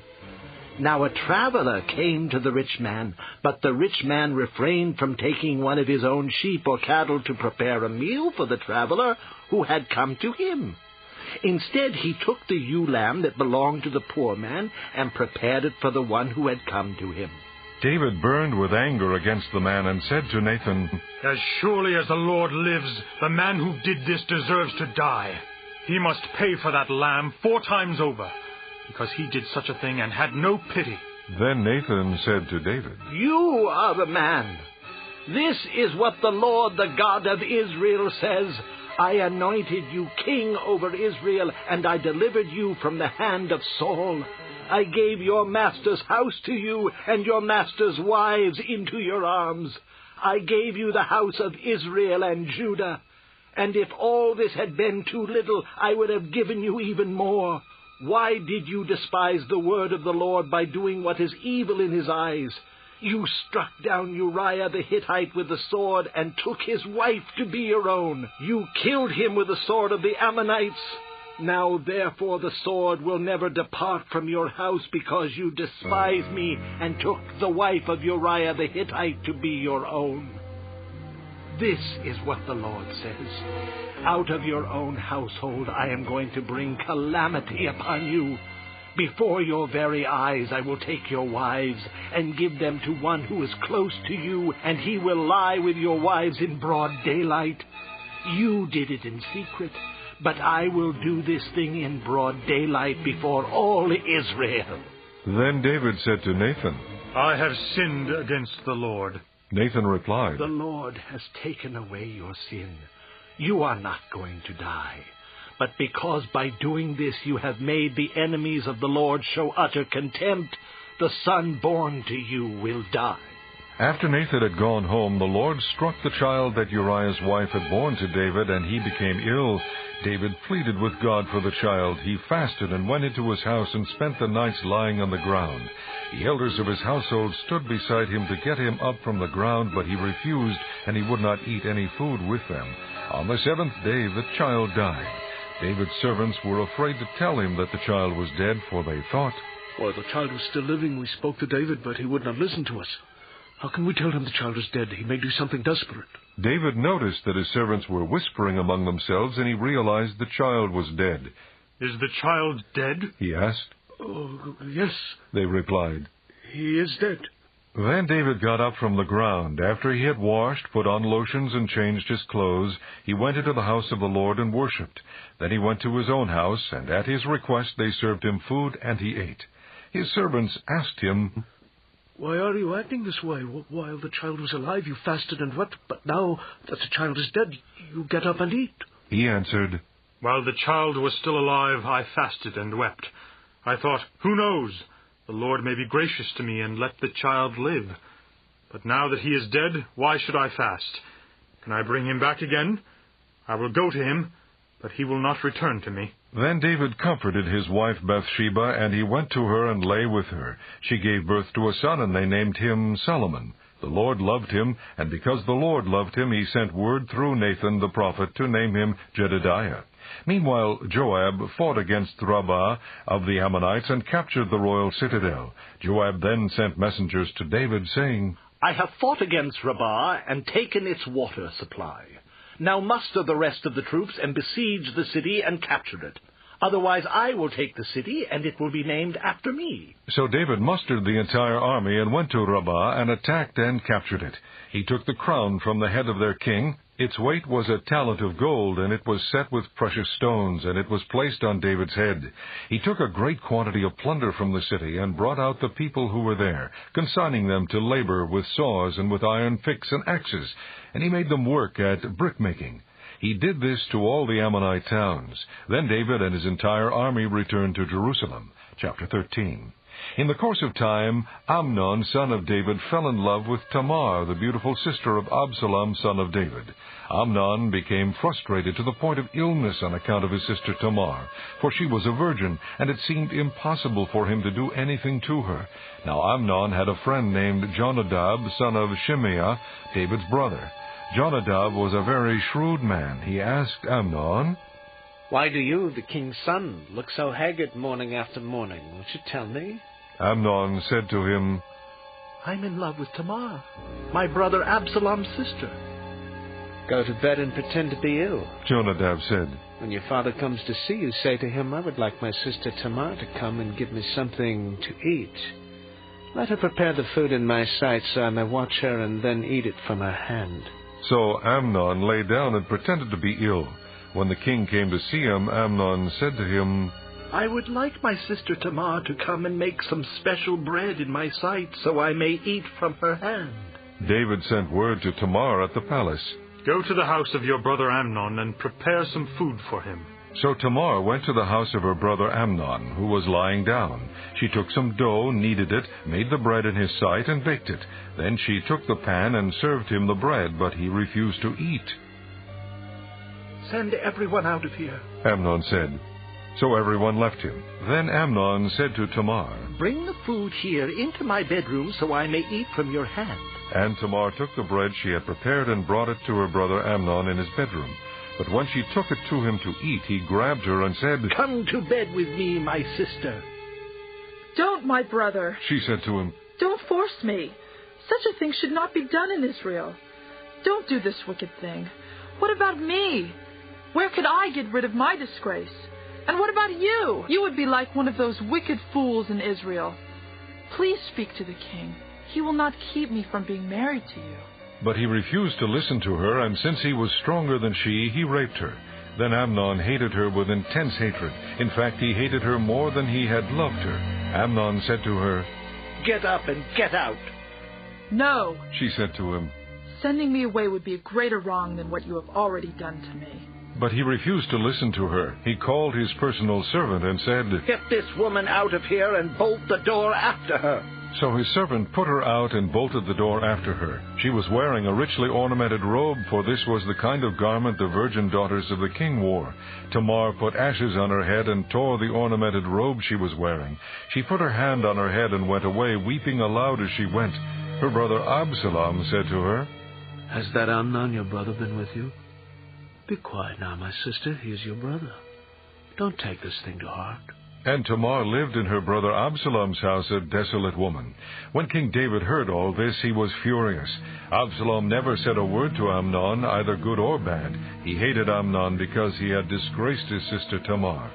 Now a traveler came to the rich man, but the rich man refrained from taking one of his own sheep or cattle to prepare a meal for the traveler who had come to him. Instead, he took the ewe lamb that belonged to the poor man and prepared it for the one who had come to him." David burned with anger against the man and said to Nathan, "As surely as the Lord lives, the man who did this deserves to die. He must pay for that lamb 4 times over, because he did such a thing and had no pity." Then Nathan said to David, "You are the man. This is what the Lord, the God of Israel, says. I anointed you king over Israel, and I delivered you from the hand of Saul. I gave your master's house to you, and your master's wives into your arms. I gave you the house of Israel and Judah. And if all this had been too little, I would have given you even more. Why did you despise the word of the Lord by doing what is evil in his eyes? You struck down Uriah the Hittite with the sword and took his wife to be your own. You killed him with the sword of the Ammonites. Now therefore the sword will never depart from your house, because you despised me and took the wife of Uriah the Hittite to be your own. This is what the Lord says. Out of your own household I am going to bring calamity upon you. Before your very eyes I will take your wives and give them to one who is close to you, and he will lie with your wives in broad daylight. You did it in secret, but I will do this thing in broad daylight before all Israel." Then David said to Nathan, "I have sinned against the Lord." Nathan replied, "The Lord has taken away your sin. You are not going to die. But because by doing this you have made the enemies of the Lord show utter contempt, the son born to you will die." After Nathan had gone home, the Lord struck the child that Uriah's wife had borne to David, and he became ill. David pleaded with God for the child. He fasted and went into his house and spent the nights lying on the ground. The elders of his household stood beside him to get him up from the ground, but he refused, and he would not eat any food with them. On the seventh day the child died. David's servants were afraid to tell him that the child was dead, for they thought, "While the child was still living, we spoke to David, but he would not listen to us. How can we tell him the child is dead? He may do something desperate." David noticed that his servants were whispering among themselves, and he realized the child was dead. "Is the child dead?" he asked. "Oh, yes," they replied. "He is dead." Then David got up from the ground. After he had washed, put on lotions, and changed his clothes, he went into the house of the Lord and worshipped. Then he went to his own house, and at his request they served him food, and he ate. His servants asked him, "Why are you acting this way? While the child was alive, you fasted and wept, but now that the child is dead, you get up and eat." He answered, "While the child was still alive, I fasted and wept. I thought, who knows? The Lord may be gracious to me and let the child live. But now that he is dead, why should I fast? Can I bring him back again? I will go to him, but he will not return to me." Then David comforted his wife Bathsheba, and he went to her and lay with her. She gave birth to a son, and they named him Solomon. The Lord loved him, and because the Lord loved him, he sent word through Nathan the prophet to name him Jedidiah. Meanwhile, Joab fought against Rabbah of the Ammonites and captured the royal citadel. Joab then sent messengers to David, saying, "I have fought against Rabbah and taken its water supply. Now muster the rest of the troops and besiege the city and capture it. Otherwise I will take the city, and it will be named after me." So David mustered the entire army and went to Rabbah and attacked and captured it. He took the crown from the head of their king. Its weight was a talent of gold, and it was set with precious stones, and it was placed on David's head. He took a great quantity of plunder from the city and brought out the people who were there, consigning them to labor with saws and with iron picks and axes, and he made them work at brick-making. He did this to all the Ammonite towns. Then David and his entire army returned to Jerusalem. Chapter 13. In the course of time, Amnon, son of David, fell in love with Tamar, the beautiful sister of Absalom, son of David. Amnon became frustrated to the point of illness on account of his sister Tamar, for she was a virgin, and it seemed impossible for him to do anything to her. Now Amnon had a friend named Jonadab, son of Shimeah, David's brother. Jonadab was a very shrewd man. He asked Amnon, "Why do you, the king's son, look so haggard morning after morning? Won't you tell me?" Amnon said to him, "I'm in love with Tamar, my brother Absalom's sister." "Go to bed and pretend to be ill. Jonadab said. When your father comes to see you, say to him, 'I would like my sister Tamar to come and give me something to eat. Let her prepare the food in my sight so I may watch her and then eat it from her hand.'" So Amnon lay down and pretended to be ill. When the king came to see him, Amnon said to him, "I would like my sister Tamar to come and make some special bread in my sight so I may eat from her hand." David sent word to Tamar at the palace, "Go to the house of your brother Amnon and prepare some food for him." So Tamar went to the house of her brother Amnon, who was lying down. She took some dough, kneaded it, made the bread in his sight, and baked it. Then she took the pan and served him the bread, but he refused to eat. "Send everyone out of here," Amnon said. So everyone left him. Then Amnon said to Tamar, "Bring the food here into my bedroom so I may eat from your hand." And Tamar took the bread she had prepared and brought it to her brother Amnon in his bedroom. But when she took it to him to eat, he grabbed her and said, "Come to bed with me, my sister." "Don't, my brother," she said to him. "Don't force me. Such a thing should not be done in Israel. Don't do this wicked thing. What about me? Where could I get rid of my disgrace? And what about you? You would be like one of those wicked fools in Israel. Please speak to the king. He will not keep me from being married to you. But he refused to listen to her, and since he was stronger than she, he raped her. Then Amnon hated her with intense hatred. In fact, he hated her more than he had loved her. Amnon said to her, "Get up and get out." No, she said to him. Sending me away would be a greater wrong than what you have already done to me. But he refused to listen to her. He called his personal servant and said, "Get this woman out of here and bolt the door after her." So his servant put her out and bolted the door after her. She was wearing a richly ornamented robe, for this was the kind of garment the virgin daughters of the king wore. Tamar put ashes on her head and tore the ornamented robe she was wearing. She put her hand on her head and went away, weeping aloud as she went. Her brother Absalom said to her, "Has that Amnon, your brother, been with you? Be quiet now, my sister. He is your brother. Don't take this thing to heart." And Tamar lived in her brother Absalom's house, a desolate woman. When King David heard all this, he was furious. Absalom never said a word to Amnon, either good or bad. He hated Amnon because he had disgraced his sister Tamar.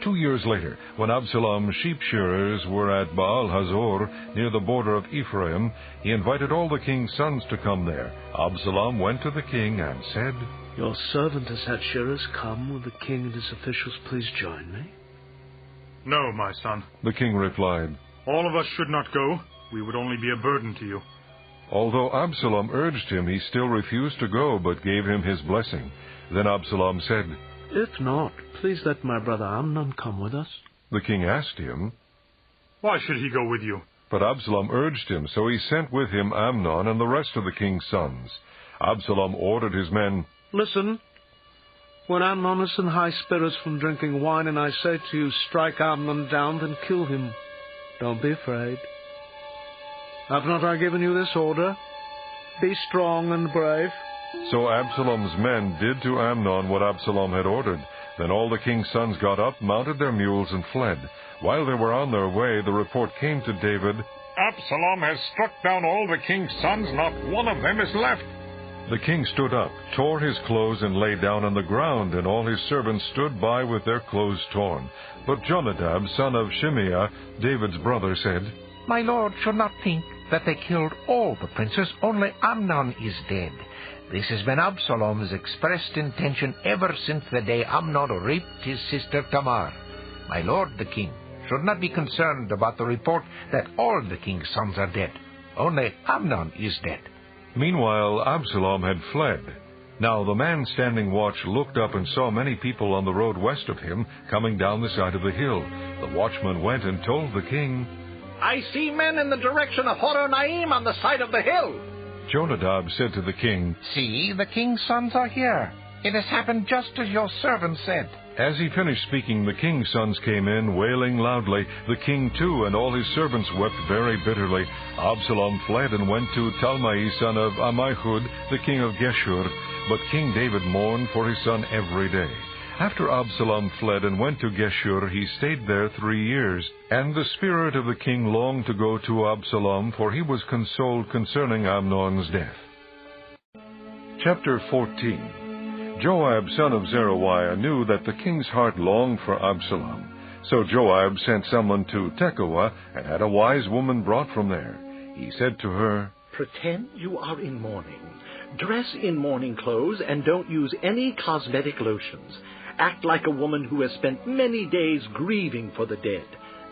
2 years later, when Absalom's sheep shearers were at Baal Hazor, near the border of Ephraim, he invited all the king's sons to come there. Absalom went to the king and said, "Your servant has had shearers come. Will the king and his officials please join me?" "No, my son." The king replied. "All of us should not go. We would only be a burden to you." Although Absalom urged him, he still refused to go, but gave him his blessing. Then Absalom said, "If not, please let my brother Amnon come with us." The king asked him, "Why should he go with you?" But Absalom urged him, so he sent with him Amnon and the rest of the king's sons. Absalom ordered his men, "Listen. When Amnon is in high spirits from drinking wine, and I say to you, strike Amnon down, then kill him. Don't be afraid. Have not I given you this order? Be strong and brave." So Absalom's men did to Amnon what Absalom had ordered. Then all the king's sons got up, mounted their mules, and fled. While they were on their way, the report came to David, "Absalom has struck down all the king's sons, not one of them is left." The king stood up, tore his clothes, and lay down on the ground, and all his servants stood by with their clothes torn. But Jonadab, son of Shimeah, David's brother, said, "My lord should not think that they killed all the princes, only Amnon is dead. This has been Absalom's expressed intention ever since the day Amnon raped his sister Tamar. My lord the king should not be concerned about the report that all the king's sons are dead. Only Amnon is dead." Meanwhile, Absalom had fled. Now the man standing watch looked up and saw many people on the road west of him coming down the side of the hill. The watchman went and told the king, "I see men in the direction of Horonaim on the side of the hill." Jonadab said to the king, "See, the king's sons are here. It has happened just as your servant said." As he finished speaking, the king's sons came in, wailing loudly. The king, too, and all his servants wept very bitterly. Absalom fled and went to Talmai, son of Ammihud, the king of Geshur. But King David mourned for his son every day. After Absalom fled and went to Geshur, he stayed there 3 years. And the spirit of the king longed to go to Absalom, for he was consoled concerning Amnon's death. Chapter 14. Joab, son of Zeruiah, knew that the king's heart longed for Absalom. So Joab sent someone to Tekoa, and had a wise woman brought from there. He said to her, "Pretend you are in mourning. Dress in mourning clothes, and don't use any cosmetic lotions. Act like a woman who has spent many days grieving for the dead.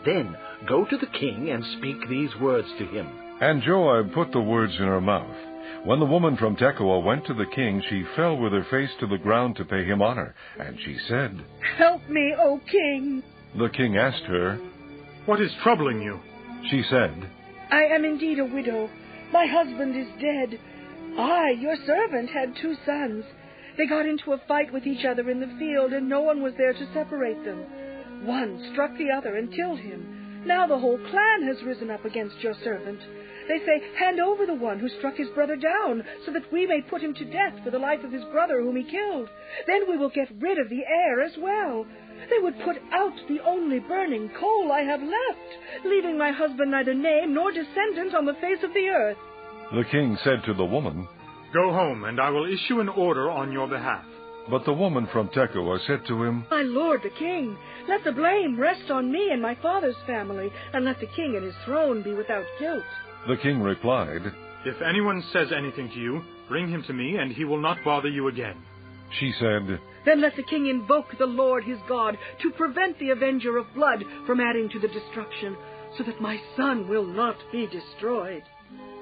Then go to the king and speak these words to him." And Joab put the words in her mouth. When the woman from Tekoa went to the king, she fell with her face to the ground to pay him honor. And she said, "Help me, O king." The king asked her, "What is troubling you?" She said, "I am indeed a widow. My husband is dead. I, your servant, had 2 sons. They got into a fight with each other in the field, and no one was there to separate them. One struck the other and killed him. Now the whole clan has risen up against your servant. They say, 'Hand over the one who struck his brother down, so that we may put him to death for the life of his brother whom he killed. Then we will get rid of the heir as well.' They would put out the only burning coal I have left, leaving my husband neither name nor descendant on the face of the earth." The king said to the woman, "Go home, and I will issue an order on your behalf." But the woman from Tekoa said to him, My lord the king, let the blame rest on me and my father's family, and let the king and his throne be without guilt. The king replied, If anyone says anything to you, bring him to me, and he will not bother you again. She said, Then let the king invoke the Lord his God to prevent the avenger of blood from adding to the destruction, so that my son will not be destroyed.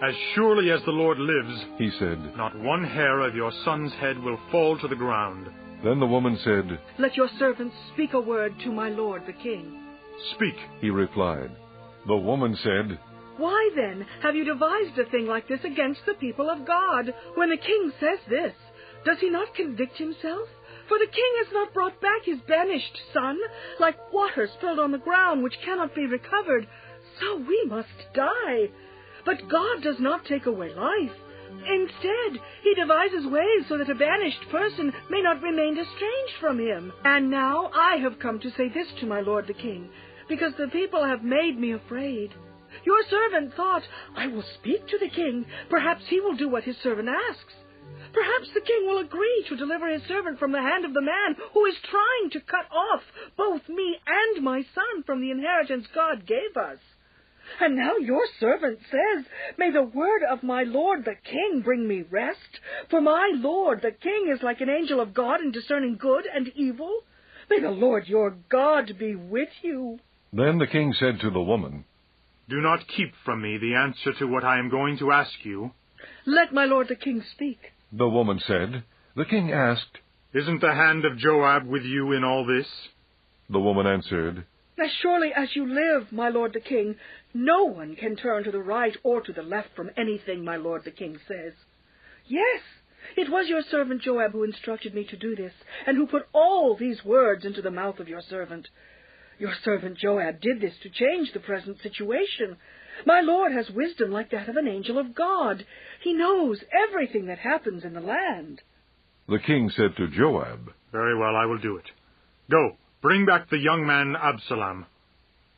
As surely as the Lord lives, he said, not one hair of your son's head will fall to the ground. Then the woman said, Let your servant speak a word to my lord the king. Speak, he replied. The woman said, Why then have you devised a thing like this against the people of God? When the king says this, does he not convict himself? For the king has not brought back his banished son, like water spilled on the ground which cannot be recovered. So we must die. But God does not take away life. Instead, he devises ways so that a banished person may not remain estranged from him. And now I have come to say this to my lord the king, because the people have made me afraid. Your servant thought, I will speak to the king. Perhaps he will do what his servant asks. Perhaps the king will agree to deliver his servant from the hand of the man who is trying to cut off both me and my son from the inheritance God gave us. And now your servant says, May the word of my lord the king bring me rest, for my lord the king is like an angel of God in discerning good and evil. May the Lord your God be with you. Then the king said to the woman, Do not keep from me the answer to what I am going to ask you. Let my lord the king speak. The woman said. The king asked, Isn't the hand of Joab with you in all this? The woman answered, As surely as you live, my lord the king, no one can turn to the right or to the left from anything my lord the king says. Yes, it was your servant Joab who instructed me to do this, and who put all these words into the mouth of your servant. Your servant Joab did this to change the present situation. My lord has wisdom like that of an angel of God. He knows everything that happens in the land. The king said to Joab, Very well, I will do it. Go, bring back the young man Absalom.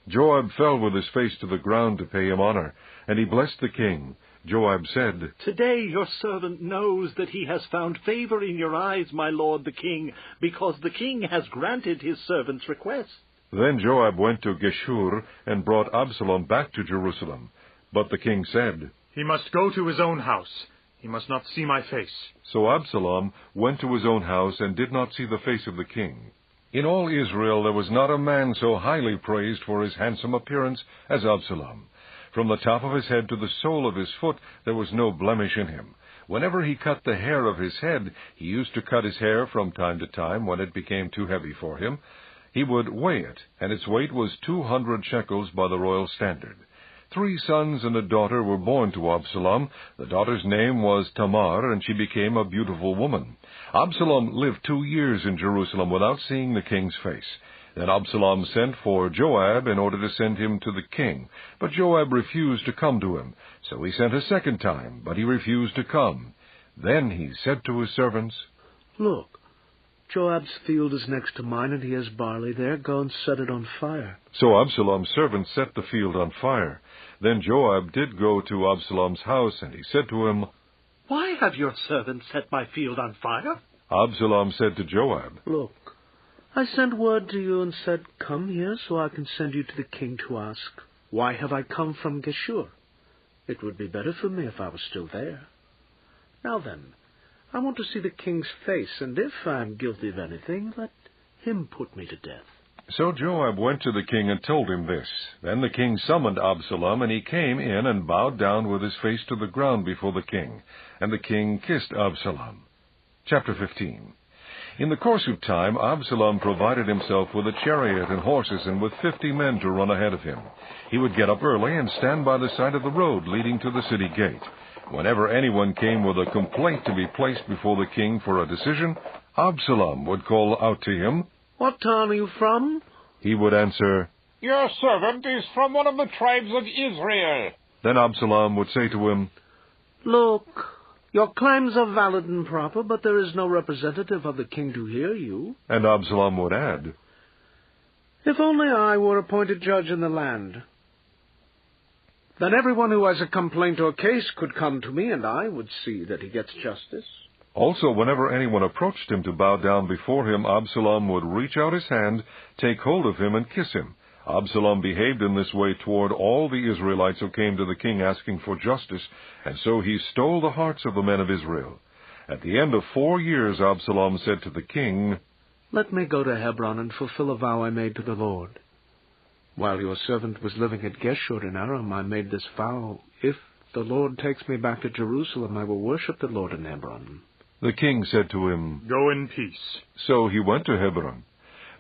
Joab fell with his face to the ground to pay him honor, and he blessed the king. Joab said, Today your servant knows that he has found favor in your eyes, my lord the king, because the king has granted his servant's request. Then Joab went to Geshur and brought Absalom back to Jerusalem. But the king said, He must go to his own house. He must not see my face. So Absalom went to his own house and did not see the face of the king. In all Israel there was not a man so highly praised for his handsome appearance as Absalom. From the top of his head to the sole of his foot there was no blemish in him. Whenever he cut the hair of his head, he used to cut his hair from time to time when it became too heavy for him. He would weigh it, and its weight was 200 shekels by the royal standard. 3 sons and a daughter were born to Absalom. The daughter's name was Tamar, and she became a beautiful woman. Absalom lived 2 years in Jerusalem without seeing the king's face. Then Absalom sent for Joab in order to send him to the king. But Joab refused to come to him. So he sent a second time, but he refused to come. Then he said to his servants, Look, Joab's field is next to mine, and he has barley there. Go and set it on fire. So Absalom's servants set the field on fire. Then Joab did go to Absalom's house, and he said to him, Why have your servants set my field on fire? Absalom said to Joab, Look, I sent word to you and said, Come here so I can send you to the king to ask, Why have I come from Geshur? It would be better for me if I was still there. Now then, I want to see the king's face, and if I am guilty of anything, let him put me to death. So Joab went to the king and told him this. Then the king summoned Absalom, and he came in and bowed down with his face to the ground before the king. And the king kissed Absalom. Chapter 15. In the course of time, Absalom provided himself with a chariot and horses, and with 50 men to run ahead of him. He would get up early and stand by the side of the road leading to the city gate. Whenever anyone came with a complaint to be placed before the king for a decision, Absalom would call out to him, What town are you from? He would answer, Your servant is from one of the tribes of Israel. Then Absalom would say to him, Look, your claims are valid and proper, but there is no representative of the king to hear you. And Absalom would add, If only I were appointed judge in the land. Then everyone who has a complaint or case could come to me, and I would see that he gets justice. Also, whenever anyone approached him to bow down before him, Absalom would reach out his hand, take hold of him, and kiss him. Absalom behaved in this way toward all the Israelites who came to the king asking for justice, and so he stole the hearts of the men of Israel. At the end of 4 years, Absalom said to the king, "Let me go to Hebron and fulfill a vow I made to the Lord. While your servant was living at Geshur in Aram, I made this vow. If the Lord takes me back to Jerusalem, I will worship the Lord in Hebron." The king said to him, "Go in peace." So he went to Hebron.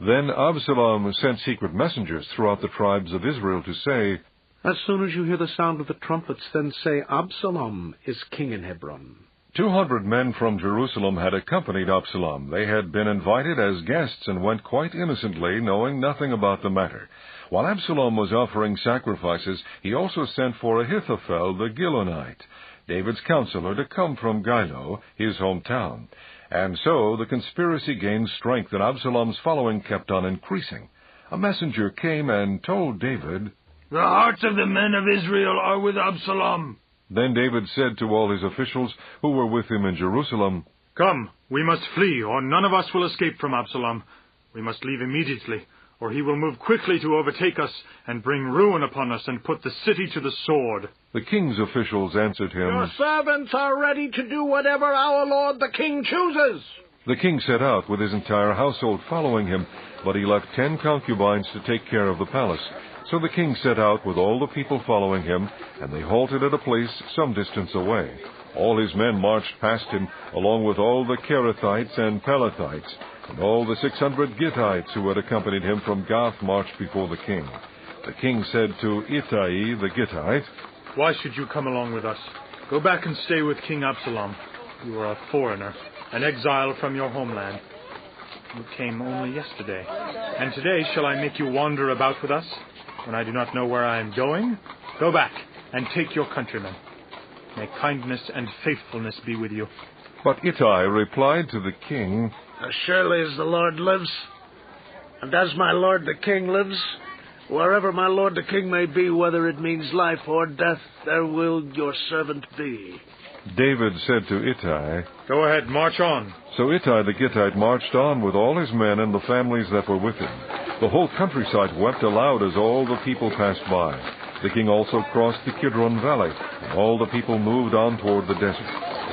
Then Absalom sent secret messengers throughout the tribes of Israel to say, "As soon as you hear the sound of the trumpets, then say, 'Absalom is king in Hebron.'" 200 men from Jerusalem had accompanied Absalom. They had been invited as guests and went quite innocently, knowing nothing about the matter. While Absalom was offering sacrifices, he also sent for Ahithophel the Gilonite, David's counselor, to come from Gilo, his hometown. And so the conspiracy gained strength, and Absalom's following kept on increasing. A messenger came and told David, "The hearts of the men of Israel are with Absalom." Then David said to all his officials who were with him in Jerusalem, "Come, we must flee, or none of us will escape from Absalom. We must leave immediately, or he will move quickly to overtake us and bring ruin upon us and put the city to the sword." The king's officials answered him, "Your servants are ready to do whatever our lord the king chooses." The king set out with his entire household following him, but he left 10 concubines to take care of the palace. So the king set out with all the people following him, and they halted at a place some distance away. All his men marched past him, along with all the Kerethites and Pelethites, and all the 600 Gittites who had accompanied him from Gath marched before the king. The king said to Ittai the Gittite, "Why should you come along with us? Go back and stay with King Absalom. You are a foreigner, an exile from your homeland. You came only yesterday, and today shall I make you wander about with us, when I do not know where I am going? Go back and take your countrymen. May kindness and faithfulness be with you." But Ittai replied to the king, "As surely as the Lord lives, and as my lord the king lives, wherever my lord the king may be, whether it means life or death, there will your servant be." David said to Ittai, "Go ahead, march on." So Ittai the Gittite marched on with all his men and the families that were with him. The whole countryside wept aloud as all the people passed by. The king also crossed the Kidron Valley, and all the people moved on toward the desert.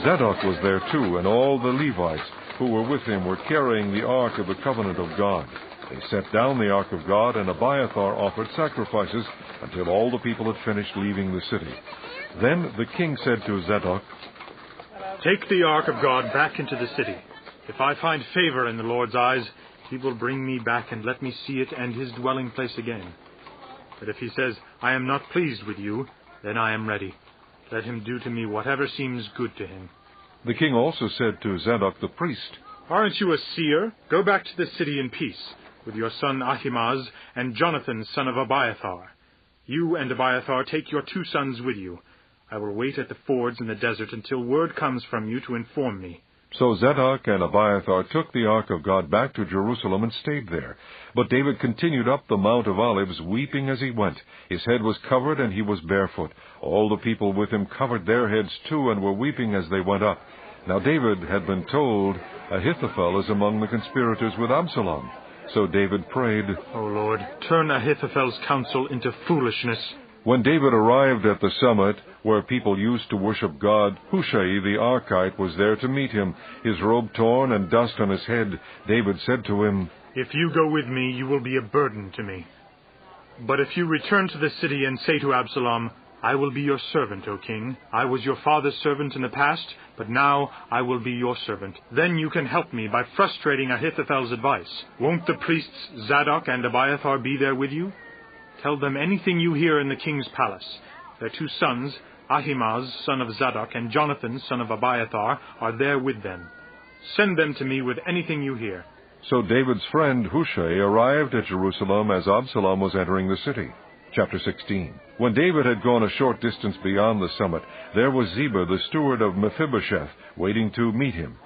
Zadok was there too, and all the Levites who were with him were carrying the Ark of the Covenant of God. They set down the Ark of God, and Abiathar offered sacrifices until all the people had finished leaving the city. Then the king said to Zadok, "Take the Ark of God back into the city. If I find favor in the Lord's eyes, he will bring me back and let me see it and his dwelling place again. But if he says, 'I am not pleased with you,' then I am ready. Let him do to me whatever seems good to him." The king also said to Zadok the priest, "Aren't you a seer? Go back to the city in peace, with your son Ahimaaz and Jonathan, son of Abiathar. You and Abiathar take your 2 sons with you. I will wait at the fords in the desert until word comes from you to inform me." So Zadok and Abiathar took the Ark of God back to Jerusalem and stayed there. But David continued up the Mount of Olives, weeping as he went. His head was covered, and he was barefoot. All the people with him covered their heads too, and were weeping as they went up. Now David had been told, "Ahithophel is among the conspirators with Absalom." So David prayed, "O Lord, turn Ahithophel's counsel into foolishness." When David arrived at the summit, where people used to worship God, Hushai the Archite was there to meet him, his robe torn and dust on his head. David said to him, "If you go with me, you will be a burden to me. But if you return to the city and say to Absalom, 'I will be your servant, O king. I was your father's servant in the past, but now I will be your servant,' then you can help me by frustrating Ahithophel's advice. Won't the priests Zadok and Abiathar be there with you? Tell them anything you hear in the king's palace. Their 2 sons, Ahimaaz, son of Zadok, and Jonathan, son of Abiathar, are there with them. Send them to me with anything you hear." So David's friend Hushai arrived at Jerusalem as Absalom was entering the city. Chapter 16. When David had gone a short distance beyond the summit, there was Ziba, the steward of Mephibosheth, waiting to meet him.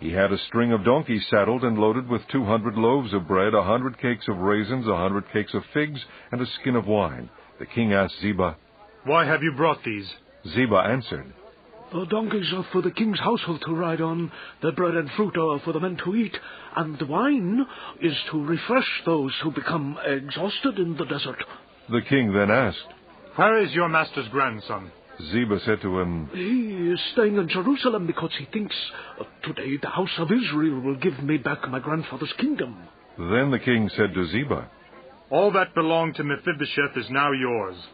He had a string of donkeys saddled and loaded with 200 loaves of bread, 100 cakes of raisins, 100 cakes of figs, and a skin of wine. The king asked Ziba, "Why have you brought these?" Ziba answered, The donkeys are for the king's household to ride on, the bread and fruit are for the men to eat, and the wine is to refresh those who become exhausted in the desert." The king then asked, "Where is your master's grandson?" Ziba said to him, "He is staying in Jerusalem because he thinks, today the house of Israel will give me back my grandfather's kingdom." Then the king said to Ziba, "All that belonged to Mephibosheth is now yours."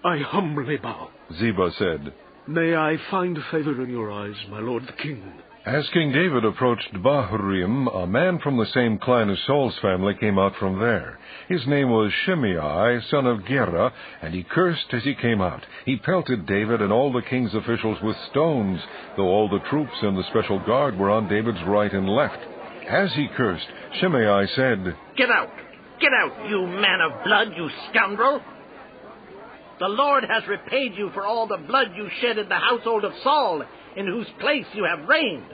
"I humbly bow." Ziba said, "May I find favor in your eyes, my lord the king." As King David approached Bahurim, a man from the same clan as Saul's family came out from there. His name was Shimei, son of Gera, and he cursed as he came out. He pelted David and all the king's officials with stones, though all the troops and the special guard were on David's right and left. As he cursed, Shimei said, Get out! Get out, you man of blood, you scoundrel! The Lord has repaid you for all the blood you shed in the household of Saul, in whose place you have reigned.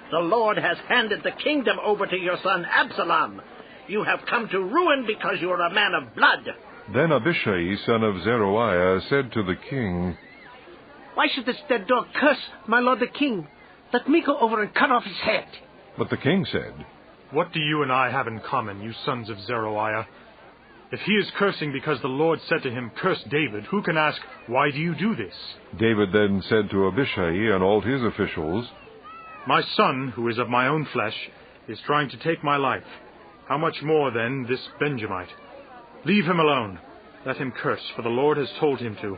The Lord has handed the kingdom over to your son Absalom. You have come to ruin because you are a man of blood." Then Abishai, son of Zeruiah, said to the king, "Why should this dead dog curse my lord the king? Let me go over and cut off his head." But the king said, "What do you and I have in common, you sons of Zeruiah? If he is cursing because the Lord said to him, 'Curse David,' who can ask, 'Why do you do this?'" David then said to Abishai and all his officials, "My son, who is of my own flesh, is trying to take my life. How much more, then, this Benjamite? Leave him alone. Let him curse, for the Lord has told him to.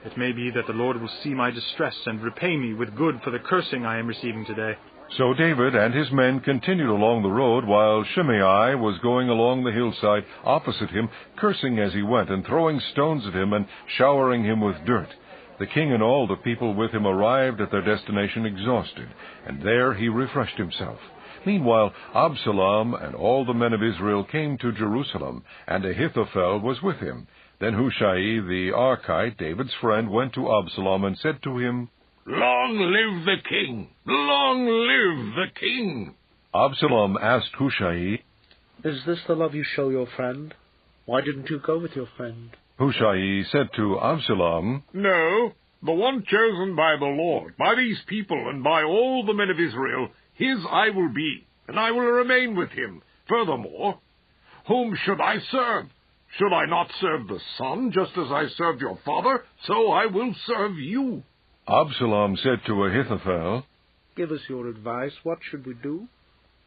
It may be that the Lord will see my distress and repay me with good for the cursing I am receiving today." So David and his men continued along the road, while Shimei was going along the hillside opposite him, cursing as he went, and throwing stones at him and showering him with dirt. The king and all the people with him arrived at their destination exhausted, and there he refreshed himself. Meanwhile, Absalom and all the men of Israel came to Jerusalem, and Ahithophel was with him. Then Hushai the Archite, David's friend, went to Absalom and said to him, "Long live the king! Long live the king!" Absalom asked Hushai, "Is this the love you show your friend? Why didn't you go with your friend?" Hushai said to Absalom, "No, the one chosen by the Lord, by these people, and by all the men of Israel, his I will be, and I will remain with him. Furthermore, whom should I serve? Should I not serve the son, just as I served your father? So I will serve you." Absalom said to Ahithophel, "Give us your advice. What should we do?"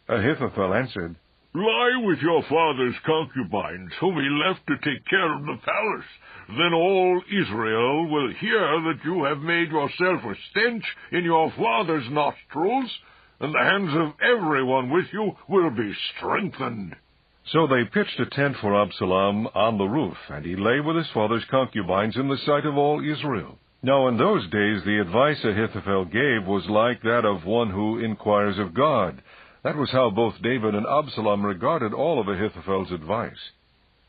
Ahithophel answered, "Lie with your father's concubines, whom he left to take care of the palace. Then all Israel will hear that you have made yourself a stench in your father's nostrils, and the hands of everyone with you will be strengthened." So they pitched a tent for Absalom on the roof, and he lay with his father's concubines in the sight of all Israel. Now in those days the advice Ahithophel gave was like that of one who inquires of God. That was how both David and Absalom regarded all of Ahithophel's advice.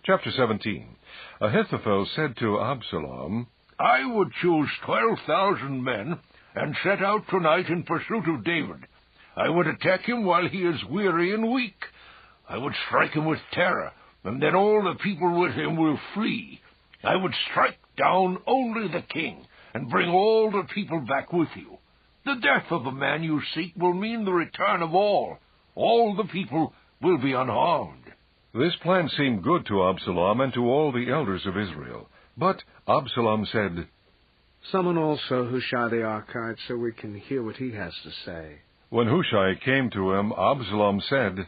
Chapter 17. Ahithophel said to Absalom, "I would choose 12,000 men and set out tonight in pursuit of David. I would attack him while he is weary and weak. I would strike him with terror, and then all the people with him will flee. I would strike down only the king, and bring all the people back with you. The death of the man you seek will mean the return of all. All the people will be unharmed." This plan seemed good to Absalom and to all the elders of Israel. But Absalom said, "Summon also Hushai the Archite, so we can hear what he has to say." When Hushai came to him, Absalom said,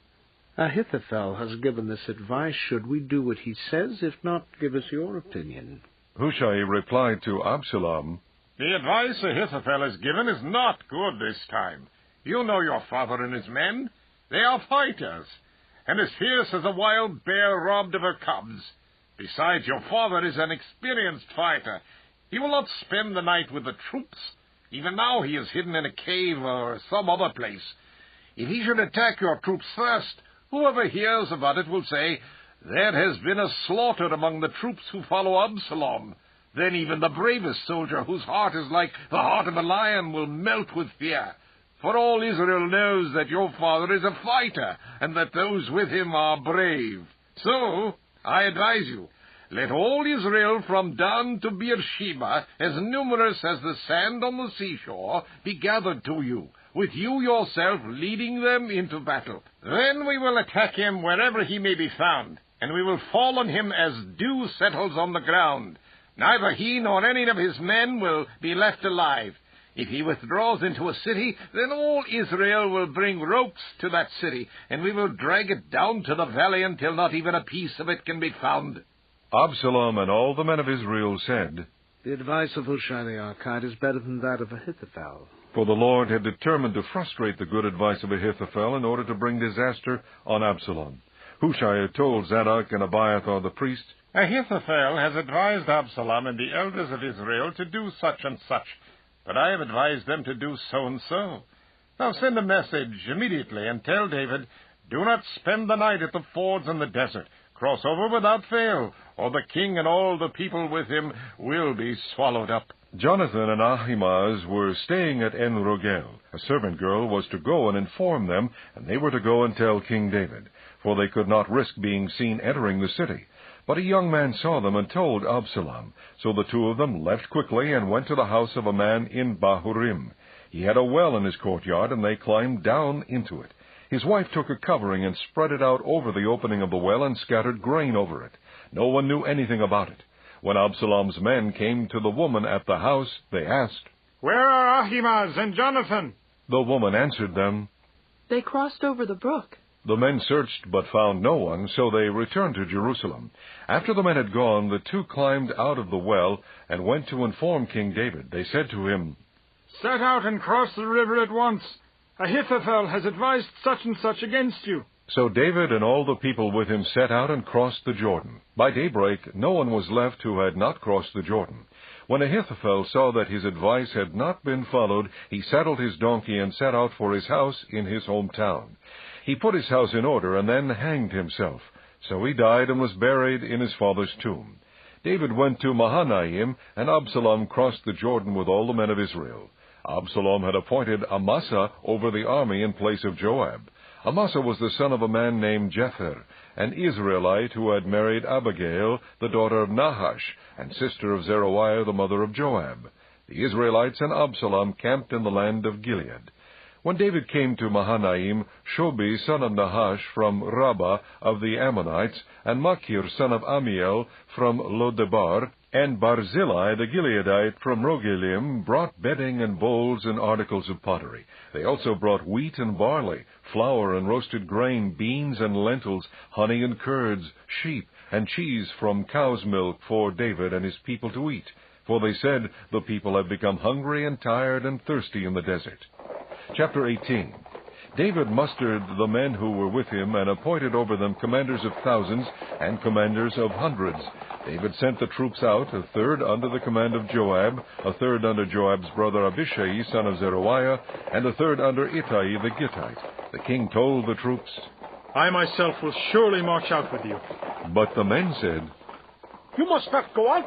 "Ahithophel has given this advice. Should we do what he says? If not, give us your opinion." Hushai replied to Absalom, "The advice Ahithophel has given is not good this time. You know your father and his men. They are fighters, and as fierce as a wild bear robbed of her cubs. Besides, your father is an experienced fighter. He will not spend the night with the troops. Even now he is hidden in a cave or some other place. If he should attack your troops first, whoever hears about it will say, 'There has been a slaughter among the troops who follow Absalom.' Then even the bravest soldier, whose heart is like the heart of a lion, will melt with fear. For all Israel knows that your father is a fighter, and that those with him are brave. So, I advise you, let all Israel from Dan to Beersheba, as numerous as the sand on the seashore, be gathered to you, with you yourself leading them into battle. Then we will attack him wherever he may be found, and we will fall on him as dew settles on the ground. Neither he nor any of his men will be left alive. If he withdraws into a city, then all Israel will bring ropes to that city, and we will drag it down to the valley until not even a piece of it can be found." Absalom and all the men of Israel said, "The advice of Hushai the Archite is better than that of Ahithophel." For the Lord had determined to frustrate the good advice of Ahithophel in order to bring disaster on Absalom. Hushai had told Zadok and Abiathar the priests, "Ahithophel has advised Absalom and the elders of Israel to do such and such, but I have advised them to do so and so. Now send a message immediately and tell David, 'Do not spend the night at the fords in the desert. Cross over without fail, or the king and all the people with him will be swallowed up.'" Jonathan and Ahimaaz were staying at En-Rogel. A servant girl was to go and inform them, and they were to go and tell King David, for they could not risk being seen entering the city. But a young man saw them and told Absalom. So the two of them left quickly and went to the house of a man in Bahurim. He had a well in his courtyard, and they climbed down into it. His wife took a covering and spread it out over the opening of the well and scattered grain over it. No one knew anything about it. When Absalom's men came to the woman at the house, they asked, "Where are Ahimaaz and Jonathan?" The woman answered them, "They crossed over the brook." The men searched but found no one, so they returned to Jerusalem. After the men had gone, the two climbed out of the well and went to inform King David. They said to him, "Set out and cross the river at once. Ahithophel has advised such and such against you." So David and all the people with him set out and crossed the Jordan. By daybreak, no one was left who had not crossed the Jordan. When Ahithophel saw that his advice had not been followed, he saddled his donkey and set out for his house in his hometown. He put his house in order and then hanged himself. So he died and was buried in his father's tomb. David went to Mahanaim, and Absalom crossed the Jordan with all the men of Israel. Absalom had appointed Amasa over the army in place of Joab. Amasa was the son of a man named Jether, an Israelite who had married Abigail, the daughter of Nahash, and sister of Zeruiah, the mother of Joab. The Israelites and Absalom camped in the land of Gilead. When David came to Mahanaim, Shobi, son of Nahash, from Rabbah of the Ammonites, and Machir, son of Amiel, from Lodebar, and Barzillai the Gileadite from Rogelim, brought bedding and bowls and articles of pottery. They also brought wheat and barley, flour and roasted grain, beans and lentils, honey and curds, sheep and cheese from cow's milk for David and his people to eat. For they said, "The people have become hungry and tired and thirsty in the desert." Chapter 18. David mustered the men who were with him and appointed over them commanders of thousands and commanders of hundreds. David sent the troops out, a third under the command of Joab, a third under Joab's brother Abishai, son of Zeruiah, and a third under Ittai the Gittite. The king told the troops, "I myself will surely march out with you." But the men said, "You must not go on.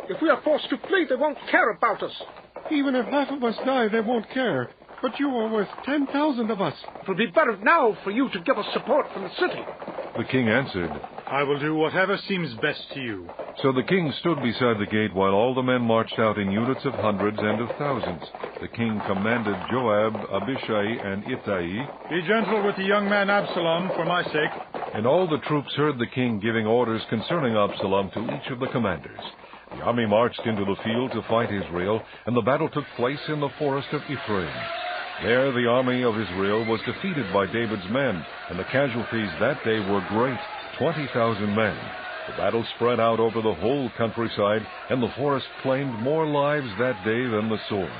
If we are forced to flee, they won't care about us." "Even if half of us die, they won't care. But you are worth 10,000 of us." "It will be better now for you to give us support from the city." The king answered, "I will do whatever seems best to you." So the king stood beside the gate while all the men marched out in units of hundreds and of thousands. The king commanded Joab, Abishai, and Ittai, "Be gentle with the young man Absalom for my sake." And all the troops heard the king giving orders concerning Absalom to each of the commanders. The army marched into the field to fight Israel, and the battle took place in the forest of Ephraim. There the army of Israel was defeated by David's men, and the casualties that day were great, 20,000 men. The battle spread out over the whole countryside, and the forest claimed more lives that day than the sword.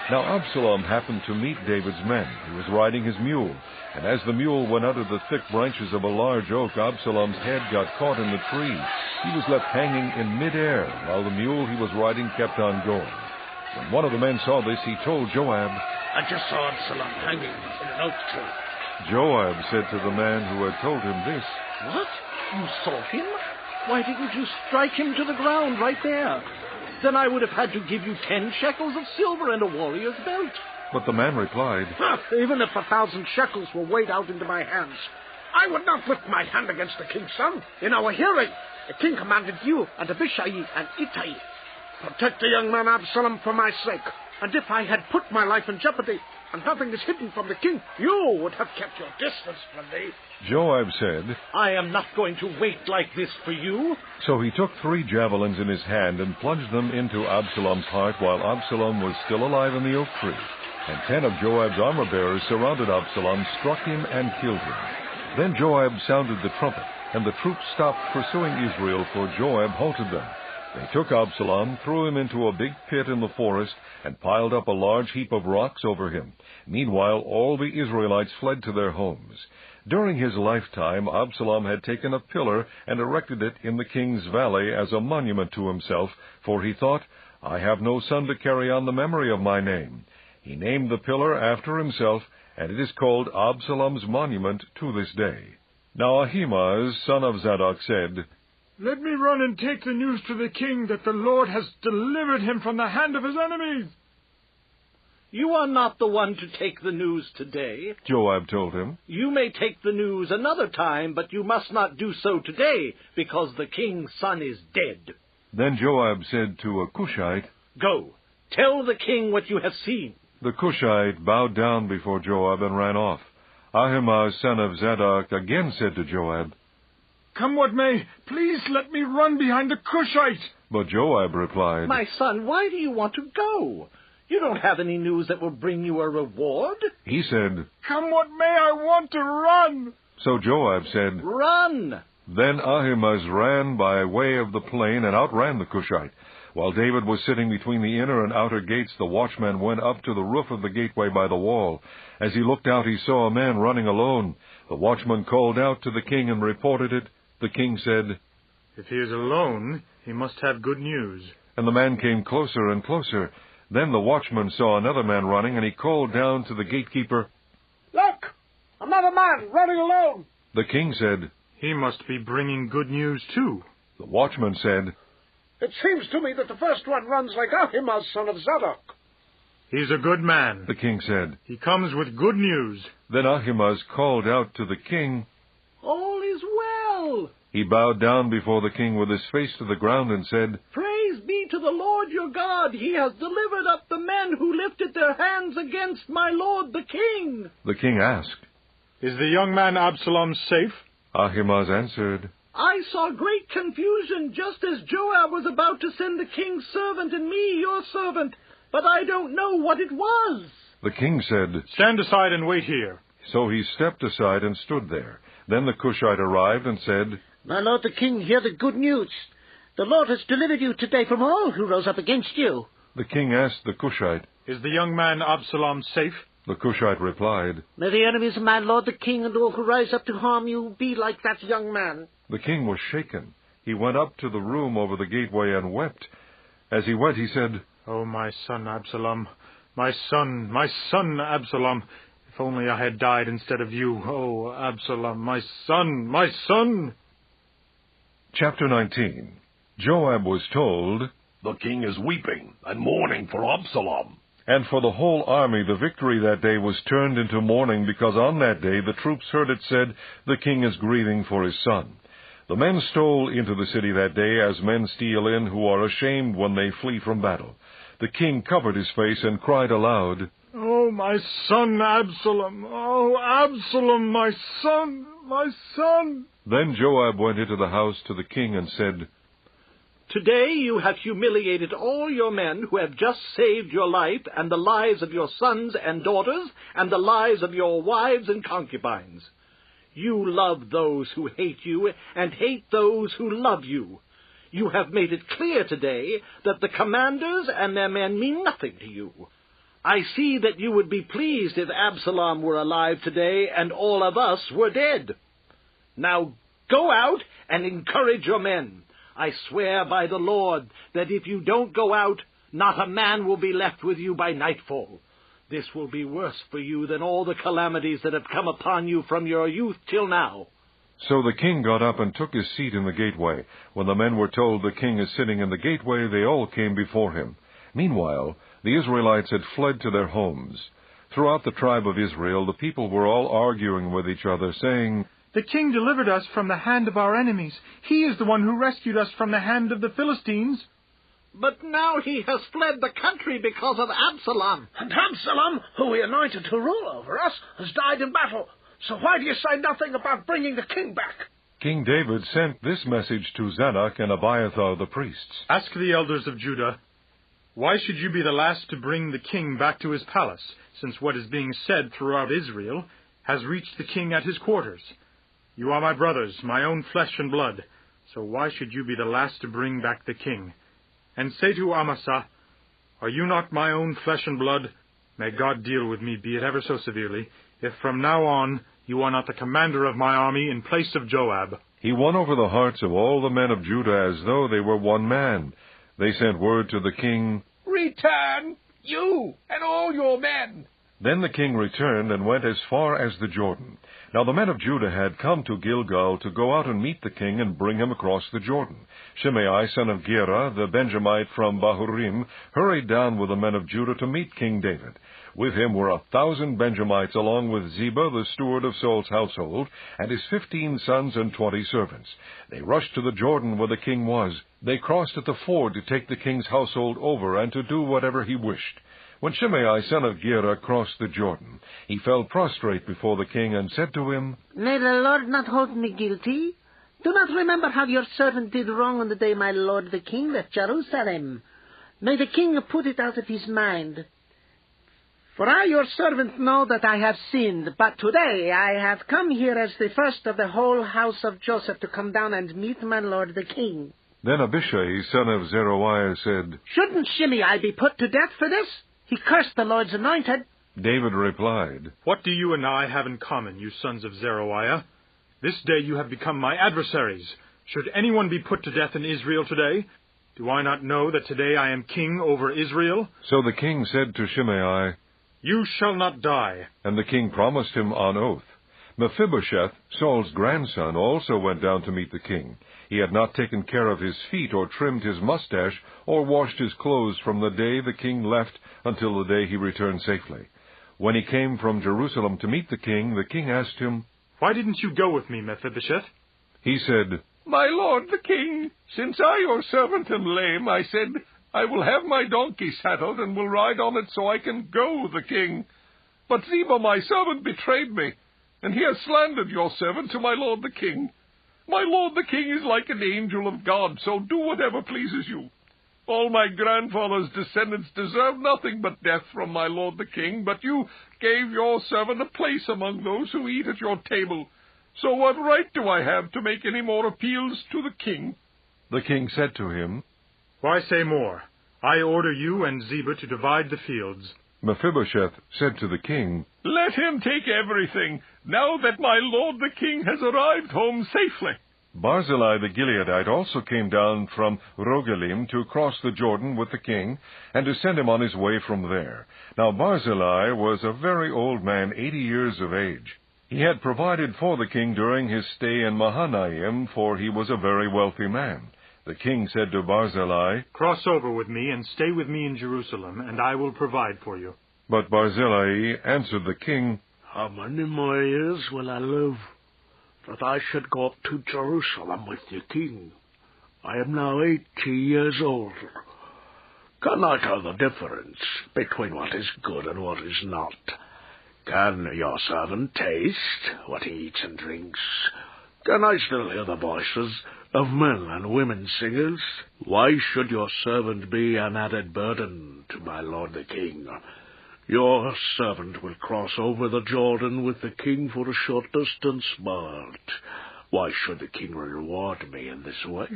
Now Absalom happened to meet David's men. He was riding his mule, and as the mule went under the thick branches of a large oak, Absalom's head got caught in the tree. He was left hanging in midair, while the mule he was riding kept on going. When one of the men saw this, he told Joab, "I just saw Absalom hanging in an oak tree." Joab said to the man who had told him this, "What? You saw him? Why didn't you strike him to the ground right there? Then I would have had to give you 10 shekels of silver and a warrior's belt." But the man replied, "Even if 1,000 shekels were weighed out into my hands, I would not lift my hand against the king's son in our hearing." The king commanded you and Abishai and Ittai, protect the young man Absalom for my sake. And if I had put my life in jeopardy, and nothing is hidden from the king, you would have kept your distance from me. Joab said, I am not going to wait like this for you. So he took 3 javelins in his hand and plunged them into Absalom's heart while Absalom was still alive in the oak tree. And 10 of Joab's armor-bearers surrounded Absalom, struck him, and killed him. Then Joab sounded the trumpet, and the troops stopped pursuing Israel, for Joab halted them. They took Absalom, threw him into a big pit in the forest, and piled up a large heap of rocks over him. Meanwhile, all the Israelites fled to their homes. During his lifetime, Absalom had taken a pillar and erected it in the king's valley as a monument to himself, for he thought, I have no son to carry on the memory of my name. He named the pillar after himself, and it is called Absalom's monument to this day. Now Ahimaaz, son of Zadok, said, Let me run and take the news to the king that the Lord has delivered him from the hand of his enemies. You are not the one to take the news today. Joab told him. You may take the news another time, but you must not do so today, because the king's son is dead. Then Joab said to a Cushite, Go, tell the king what you have seen. The Cushite bowed down before Joab and ran off. Ahimaaz, son of Zadok, again said to Joab, Come what may, please let me run behind the Cushite. But Joab replied, My son, why do you want to go? You don't have any news that will bring you a reward. He said, Come what may, I want to run. So Joab said, Run. Then Ahimaaz ran by way of the plain and outran the Cushite. While David was sitting between the inner and outer gates, the watchman went up to the roof of the gateway by the wall. As he looked out, he saw a man running alone. The watchman called out to the king and reported it. The king said, If he is alone, he must have good news. And the man came closer and closer. Then the watchman saw another man running, and he called down to the gatekeeper, Look! Another man running alone! The king said, He must be bringing good news, too. The watchman said, It seems to me that the first one runs like Ahimaaz, son of Zadok. He's a good man, the king said. He comes with good news. Then Ahimaaz called out to the king, All is well. He bowed down before the king with his face to the ground and said, Praise be to the Lord your God. He has delivered up the men who lifted their hands against my lord the king. The king asked, Is the young man Absalom safe? Ahimaaz answered, I saw great confusion just as Joab was about to send the king's servant and me, your servant, but I don't know what it was. The king said, Stand aside and wait here. So he stepped aside and stood there. Then the Cushite arrived and said, My lord the king, hear the good news. The Lord has delivered you today from all who rose up against you. The king asked the Cushite, Is the young man Absalom safe? The Cushite replied, May the enemies of my lord the king and all who rise up to harm you be like that young man. The king was shaken. He went up to the room over the gateway and wept. As he went, he said, Oh, my son Absalom, my son Absalom, if only I had died instead of you. Oh, Absalom, my son, my son! Chapter 19. Joab was told, The king is weeping and mourning for Absalom. And for the whole army the victory that day was turned into mourning, because on that day the troops heard it said, The king is grieving for his son. The men stole into the city that day as men steal in who are ashamed when they flee from battle. The king covered his face and cried aloud, Oh, my son Absalom! Oh, Absalom, my son, my son! Then Joab went into the house to the king and said, Today you have humiliated all your men who have just saved your life and the lives of your sons and daughters and the lives of your wives and concubines. You love those who hate you and hate those who love you. You have made it clear today that the commanders and their men mean nothing to you. I see that you would be pleased if Absalom were alive today and all of us were dead. Now go out and encourage your men. I swear by the Lord that if you don't go out, not a man will be left with you by nightfall. This will be worse for you than all the calamities that have come upon you from your youth till now. So the king got up and took his seat in the gateway. When the men were told the king is sitting in the gateway, they all came before him. Meanwhile, the Israelites had fled to their homes. Throughout the tribe of Israel, the people were all arguing with each other, saying, The king delivered us from the hand of our enemies. He is the one who rescued us from the hand of the Philistines. But now he has fled the country because of Absalom. And Absalom, who we anointed to rule over us, has died in battle. So why do you say nothing about bringing the king back? King David sent this message to Zadok and Abiathar the priests. Ask the elders of Judah, why should you be the last to bring the king back to his palace, since what is being said throughout Israel has reached the king at his quarters? You are my brothers, my own flesh and blood, so why should you be the last to bring back the king? And say to Amasa, are you not my own flesh and blood? May God deal with me, be it ever so severely, if from now on you are not the commander of my army in place of Joab. He won over the hearts of all the men of Judah as though they were one man. They sent word to the king, Return, you and all your men. Then the king returned and went as far as the Jordan. Now the men of Judah had come to Gilgal to go out and meet the king and bring him across the Jordan. Shimei, son of Gera, the Benjamite from Bahurim, hurried down with the men of Judah to meet King David. With him were 1,000 Benjamites, along with Ziba, the steward of Saul's household, and his 15 sons and 20 servants. They rushed to the Jordan where the king was. They crossed at the ford to take the king's household over and to do whatever he wished. When Shimei, son of Gera, crossed the Jordan, he fell prostrate before the king and said to him, May the Lord not hold me guilty. Do not remember how your servant did wrong on the day my lord the king left Jerusalem. May the king put it out of his mind. For I, your servant, know that I have sinned, but today I have come here as the first of the whole house of Joseph to come down and meet my lord the king. Then Abishai, son of Zeruiah, said, Shouldn't Shimei be put to death for this? He cursed the Lord's anointed. David replied, What do you and I have in common, you sons of Zeruiah? This day you have become my adversaries. Should anyone be put to death in Israel today? Do I not know that today I am king over Israel? So the king said to Shimei, You shall not die. And the king promised him on oath. Mephibosheth, Saul's grandson, also went down to meet the king. He had not taken care of his feet or trimmed his mustache or washed his clothes from the day the king left until the day he returned safely. When he came from Jerusalem to meet the king asked him, Why didn't you go with me, Mephibosheth? He said, My lord the king, since I your servant am lame, I said, I will have my donkey saddled and will ride on it so I can go with the king. But Ziba my servant betrayed me, and he has slandered your servant to my lord the king. My lord the king is like an angel of God, so do whatever pleases you. All my grandfather's descendants deserve nothing but death from my lord the king, but you gave your servant a place among those who eat at your table. So what right do I have to make any more appeals to the king? The king said to him, Why say more? I order you and Ziba to divide the fields. Mephibosheth said to the king, Let him take everything, now that my lord the king has arrived home safely. Barzillai the Gileadite also came down from Rogelim to cross the Jordan with the king, and to send him on his way from there. Now Barzillai was a very old man, 80 years of age. He had provided for the king during his stay in Mahanaim, for he was a very wealthy man. The king said to Barzillai, Cross over with me and stay with me in Jerusalem, and I will provide for you. But Barzillai answered the king, How many more years will I live, that I should go up to Jerusalem with the king? I am now 80 years old. Can I tell the difference between what is good and what is not? Can your servant taste what he eats and drinks? Can I still hear the voices of men and women singers? Why should your servant be an added burden to my lord the king? Your servant will cross over the Jordan with the king for a short distance, but why should the king reward me in this way?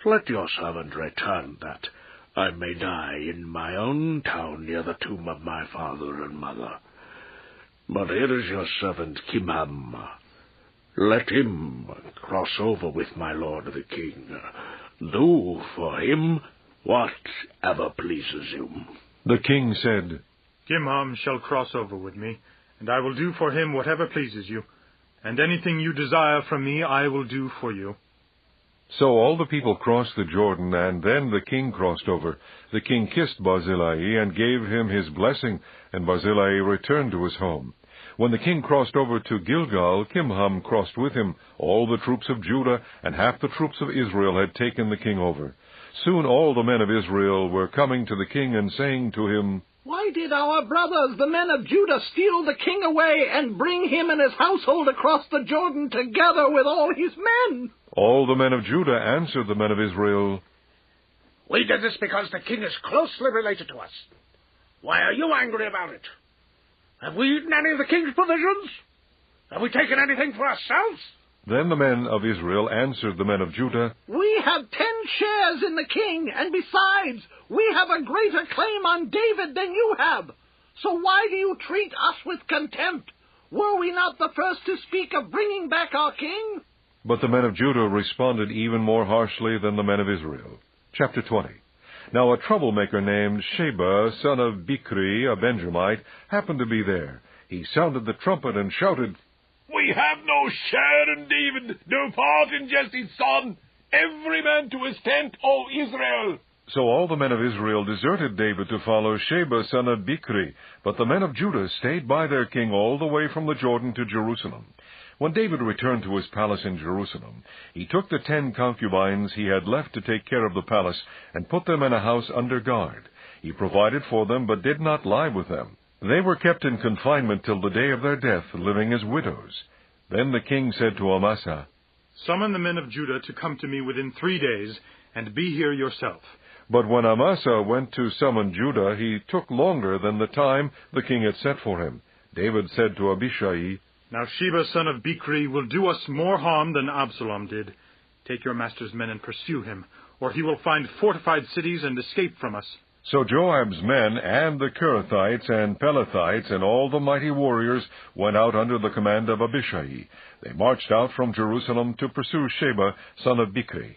Let your servant return, that I may die in my own town near the tomb of my father and mother. But here is your servant Kimham. Let him cross over with my lord the king. Do for him whatever pleases you. The king said, Kimham shall cross over with me, and I will do for him whatever pleases you, and anything you desire from me I will do for you. So all the people crossed the Jordan, and then the king crossed over. The king kissed Barzillai and gave him his blessing, and Barzillai returned to his home. When the king crossed over to Gilgal, Kimham crossed with him. All the troops of Judah and half the troops of Israel had taken the king over. Soon all the men of Israel were coming to the king and saying to him, Why did our brothers, the men of Judah, steal the king away and bring him and his household across the Jordan together with all his men? All the men of Judah answered the men of Israel, We did this because the king is closely related to us. Why are you angry about it? Have we eaten any of the king's provisions? Have we taken anything for ourselves? Then the men of Israel answered the men of Judah, We have 10 shares in the king, and besides, we have a greater claim on David than you have. So why do you treat us with contempt? Were we not the first to speak of bringing back our king? But the men of Judah responded even more harshly than the men of Israel. Chapter 20. Now a troublemaker named Sheba, son of Bichri, a Benjamite, happened to be there. He sounded the trumpet and shouted, We have no share in David, no part in Jesse's son. Every man to his tent, O Israel. So all the men of Israel deserted David to follow Sheba, son of Bichri, but the men of Judah stayed by their king all the way from the Jordan to Jerusalem. When David returned to his palace in Jerusalem, he took the 10 concubines he had left to take care of the palace and put them in a house under guard. He provided for them, but did not lie with them. They were kept in confinement till the day of their death, living as widows. Then the king said to Amasa, Summon the men of Judah to come to me within 3 days, and be here yourself. But when Amasa went to summon Judah, he took longer than the time the king had set for him. David said to Abishai, Now Sheba, son of Bichri, will do us more harm than Absalom did. Take your master's men and pursue him, or he will find fortified cities and escape from us. So Joab's men and the Kerethites and Pelethites and all the mighty warriors went out under the command of Abishai. They marched out from Jerusalem to pursue Sheba, son of Bichri.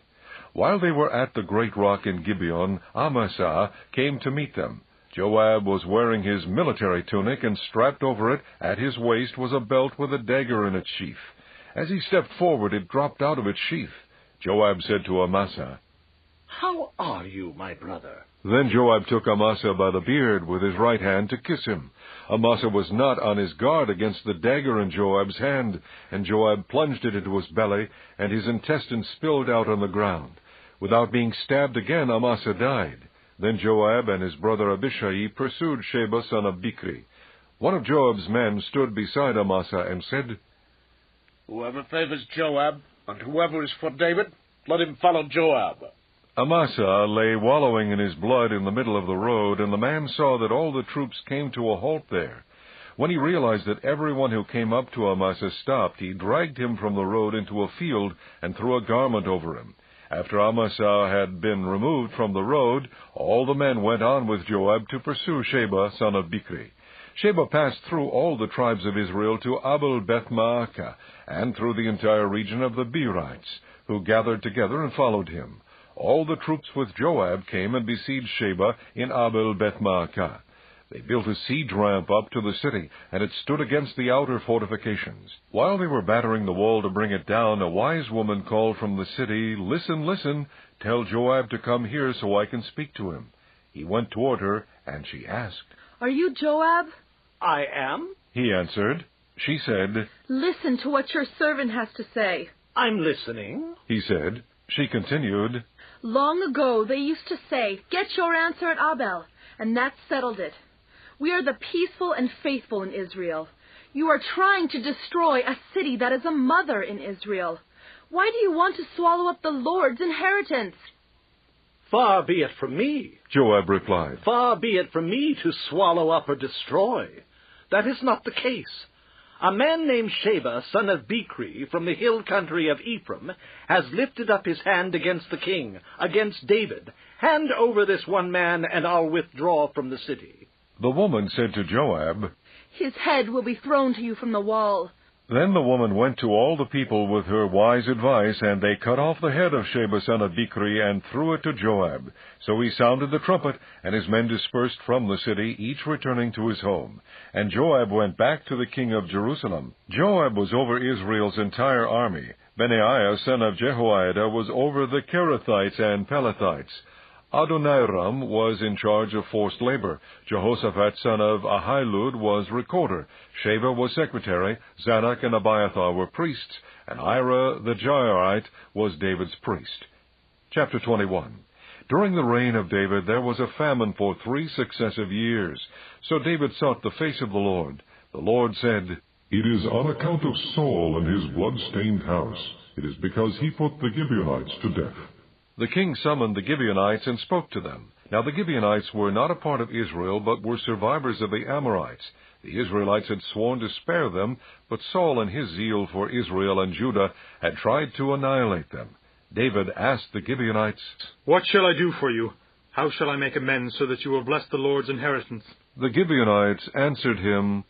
While they were at the great rock in Gibeon, Amasa came to meet them. Joab was wearing his military tunic, and strapped over it at his waist was a belt with a dagger in its sheath. As he stepped forward, it dropped out of its sheath. Joab said to Amasa, How are you, my brother? Then Joab took Amasa by the beard with his right hand to kiss him. Amasa was not on his guard against the dagger in Joab's hand, and Joab plunged it into his belly, and his intestines spilled out on the ground. Without being stabbed again, Amasa died. Then Joab and his brother Abishai pursued Sheba, son of Bichri. One of Joab's men stood beside Amasa and said, Whoever favors Joab, and whoever is for David, let him follow Joab. Amasa lay wallowing in his blood in the middle of the road, and the man saw that all the troops came to a halt there. When he realized that everyone who came up to Amasa stopped, he dragged him from the road into a field and threw a garment over him. After Amasa had been removed from the road, all the men went on with Joab to pursue Sheba, son of Bichri. Sheba passed through all the tribes of Israel to Abel-Beth-Maacah, and through the entire region of the Beerites, who gathered together and followed him. All the troops with Joab came and besieged Sheba in Abel-Beth-Maacah. They built a siege ramp up to the city, and it stood against the outer fortifications. While they were battering the wall to bring it down, a wise woman called from the city, Listen, listen, tell Joab to come here so I can speak to him. He went toward her, and she asked, Are you Joab? I am. He answered. She said, Listen to what your servant has to say. I'm listening. He said. She continued, Long ago they used to say, Get your answer at Abel, and that settled it. We are the peaceful and faithful in Israel. You are trying to destroy a city that is a mother in Israel. Why do you want to swallow up the Lord's inheritance? Far be it from me, Joab replied. Far be it from me to swallow up or destroy. That is not the case. A man named Sheba, son of Bichri, from the hill country of Ephraim, has lifted up his hand against the king, against David. Hand over this one man, and I'll withdraw from the city. The woman said to Joab, His head will be thrown to you from the wall. Then the woman went to all the people with her wise advice, and they cut off the head of Sheba son of Bichri and threw it to Joab. So he sounded the trumpet, and his men dispersed from the city, each returning to his home. And Joab went back to the king of Jerusalem. Joab was over Israel's entire army. Benaiah son of Jehoiada was over the Kerethites and Pelethites. Adoniram was in charge of forced labor. Jehoshaphat, son of Ahilud, was recorder. Sheva was secretary. Zadok and Abiathar were priests. And Ira the Jairite was David's priest. Chapter 21. During the reign of David there was a famine for 3 successive years. So David sought the face of the Lord. The Lord said, It is on account of Saul and his blood-stained house. It is because he put the Gibeonites to death. The king summoned the Gibeonites and spoke to them. Now the Gibeonites were not a part of Israel, but were survivors of the Amorites. The Israelites had sworn to spare them, but Saul in his zeal for Israel and Judah had tried to annihilate them. David asked the Gibeonites, What shall I do for you? How shall I make amends so that you will bless the Lord's inheritance? The Gibeonites answered him,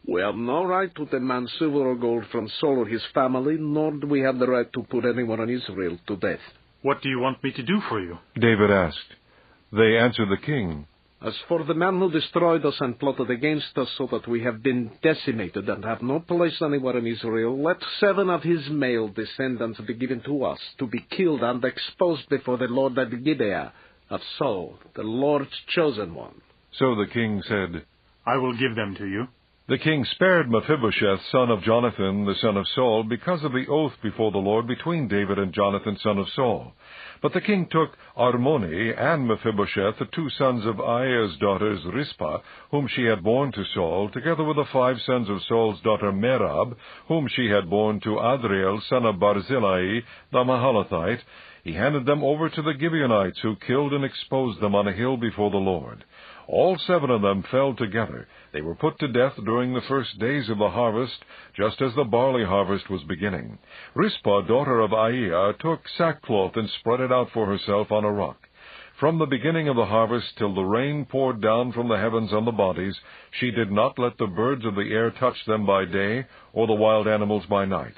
We have no right to demand silver or gold from Saul or his family, nor do we have the right to put anyone in Israel to death. What do you want me to do for you? David asked. They answered the king, As for the man who destroyed us and plotted against us so that we have been decimated and have no place anywhere in Israel, let 7 of his male descendants be given to us, to be killed and exposed before the Lord at Gibeah of Saul, the Lord's chosen one. So the king said, I will give them to you. The king spared Mephibosheth, son of Jonathan, the son of Saul, because of the oath before the Lord between David and Jonathan, son of Saul. But the king took Armoni and Mephibosheth, the 2 sons of Aiah's daughters Rizpah, whom she had borne to Saul, together with the 5 sons of Saul's daughter Merab, whom she had borne to Adriel, son of Barzillai, the Mahalathite. He handed them over to the Gibeonites, who killed and exposed them on a hill before the Lord. All 7 of them fell together. They were put to death during the first days of the harvest, just as the barley harvest was beginning. Rizpah, daughter of Aiah, took sackcloth and spread it out for herself on a rock. From the beginning of the harvest till the rain poured down from the heavens on the bodies, she did not let the birds of the air touch them by day, or the wild animals by night.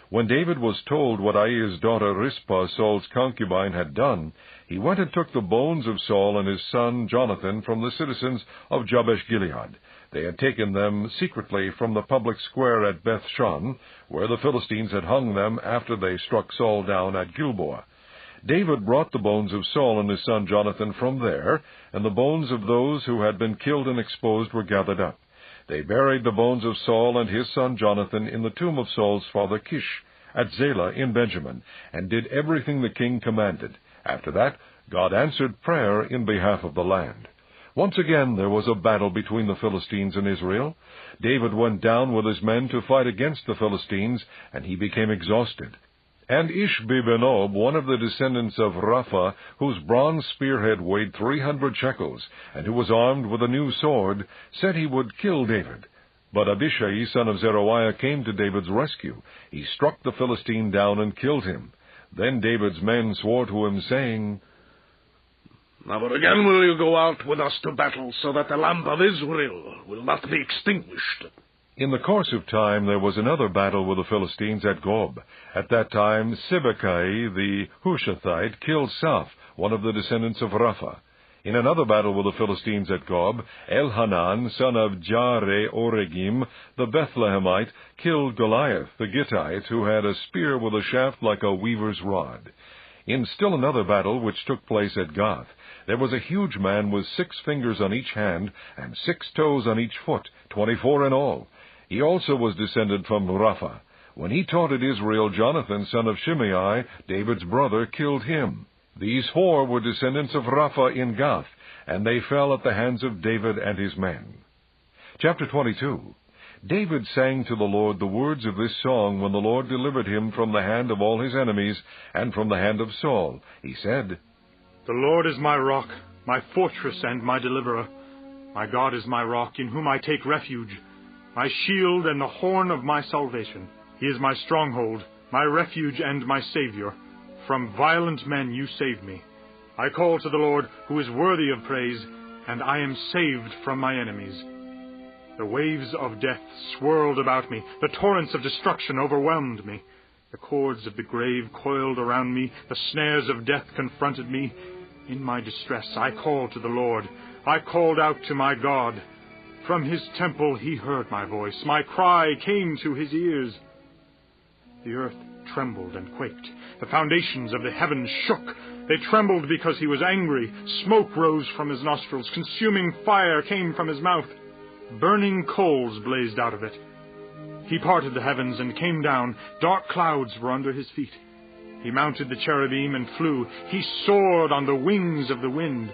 When David was told what Aiah's daughter Rizpah, Saul's concubine, had done, he went and took the bones of Saul and his son Jonathan from the citizens of Jabesh-Gilead. They had taken them secretly from the public square at Beth-shan, where the Philistines had hung them after they struck Saul down at Gilboa. David brought the bones of Saul and his son Jonathan from there, and the bones of those who had been killed and exposed were gathered up. They buried the bones of Saul and his son Jonathan in the tomb of Saul's father Kish, at Zelah in Benjamin, and did everything the king commanded. After that, God answered prayer in behalf of the land. Once again there was a battle between the Philistines and Israel. David went down with his men to fight against the Philistines, and he became exhausted. And Ishbi-benob, one of the descendants of Rapha, whose bronze spearhead weighed 300 shekels, and who was armed with a new sword, said he would kill David. But Abishai, son of Zeruiah, came to David's rescue. He struck the Philistine down and killed him. Then David's men swore to him, saying, Never again will you go out with us to battle, so that the lamp of Israel will not be extinguished. In the course of time there was another battle with the Philistines at Gob. At that time Sibbecai the Hushathite killed Saph, one of the descendants of Rapha. In another battle with the Philistines at Gob, Elhanan, son of Jare-Oregim, the Bethlehemite, killed Goliath the Gittite, who had a spear with a shaft like a weaver's rod. In still another battle which took place at Gath, there was a huge man with 6 fingers on each hand and 6 toes on each foot, 24 in all. He also was descended from Rapha. When he taunted Israel, Jonathan, son of Shimei, David's brother, killed him. These 4 were descendants of Rapha in Gath, and they fell at the hands of David and his men. Chapter 22. David sang to the Lord the words of this song when the Lord delivered him from the hand of all his enemies and from the hand of Saul. He said, The Lord is my rock, my fortress and my deliverer. My God is my rock, in whom I take refuge, my shield and the horn of my salvation. He is my stronghold, my refuge and my Savior. From violent men you save me. I call to the Lord, who is worthy of praise, and I am saved from my enemies. The waves of death swirled about me. The torrents of destruction overwhelmed me. The cords of the grave coiled around me. The snares of death confronted me. In my distress I called to the Lord. I called out to my God. From his temple he heard my voice. My cry came to his ears. The earth trembled and quaked. The foundations of the heavens shook. They trembled because he was angry. Smoke rose from his nostrils. Consuming fire came from his mouth. Burning coals blazed out of it. He parted the heavens and came down. Dark clouds were under his feet. He mounted the cherubim and flew. He soared on the wings of the wind.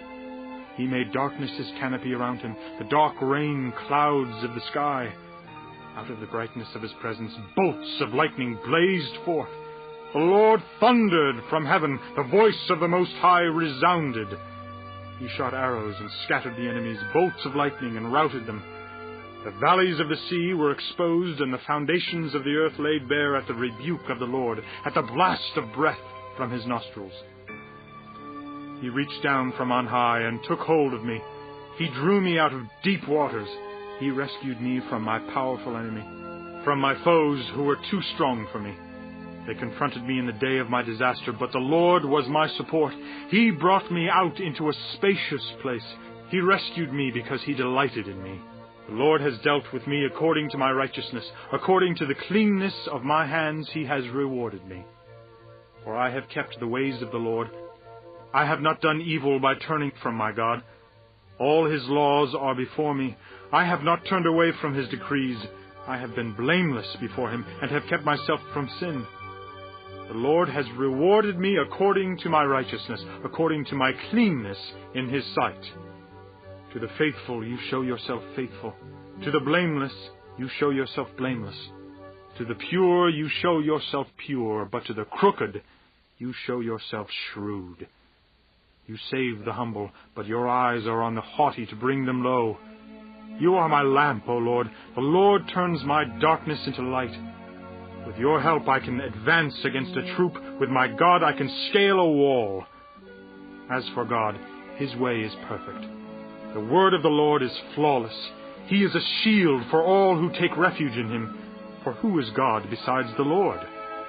He made darkness his canopy around him, the dark rain clouds of the sky. Out of the brightness of his presence, bolts of lightning blazed forth. The Lord thundered from heaven. The voice of the Most High resounded. He shot arrows and scattered the enemies, bolts of lightning, and routed them. The valleys of the sea were exposed, and the foundations of the earth laid bare at the rebuke of the Lord, at the blast of breath from his nostrils. He reached down from on high and took hold of me. He drew me out of deep waters. He rescued me from my powerful enemy, from my foes who were too strong for me. They confronted me in the day of my disaster, but the Lord was my support. He brought me out into a spacious place. He rescued me because he delighted in me. The Lord has dealt with me according to my righteousness. According to the cleanness of my hands he has rewarded me. For I have kept the ways of the Lord. I have not done evil by turning from my God. All his laws are before me. I have not turned away from his decrees. I have been blameless before him and have kept myself from sin. The Lord has rewarded me according to my righteousness, according to my cleanness in his sight. To the faithful you show yourself faithful. To the blameless you show yourself blameless. To the pure you show yourself pure, but to the crooked you show yourself shrewd. You save the humble, but your eyes are on the haughty to bring them low. You are my lamp, O Lord. The Lord turns my darkness into light. With your help I can advance against a troop. With my God I can scale a wall. As for God, his way is perfect. The word of the Lord is flawless. He is a shield for all who take refuge in him. For who is God besides the Lord?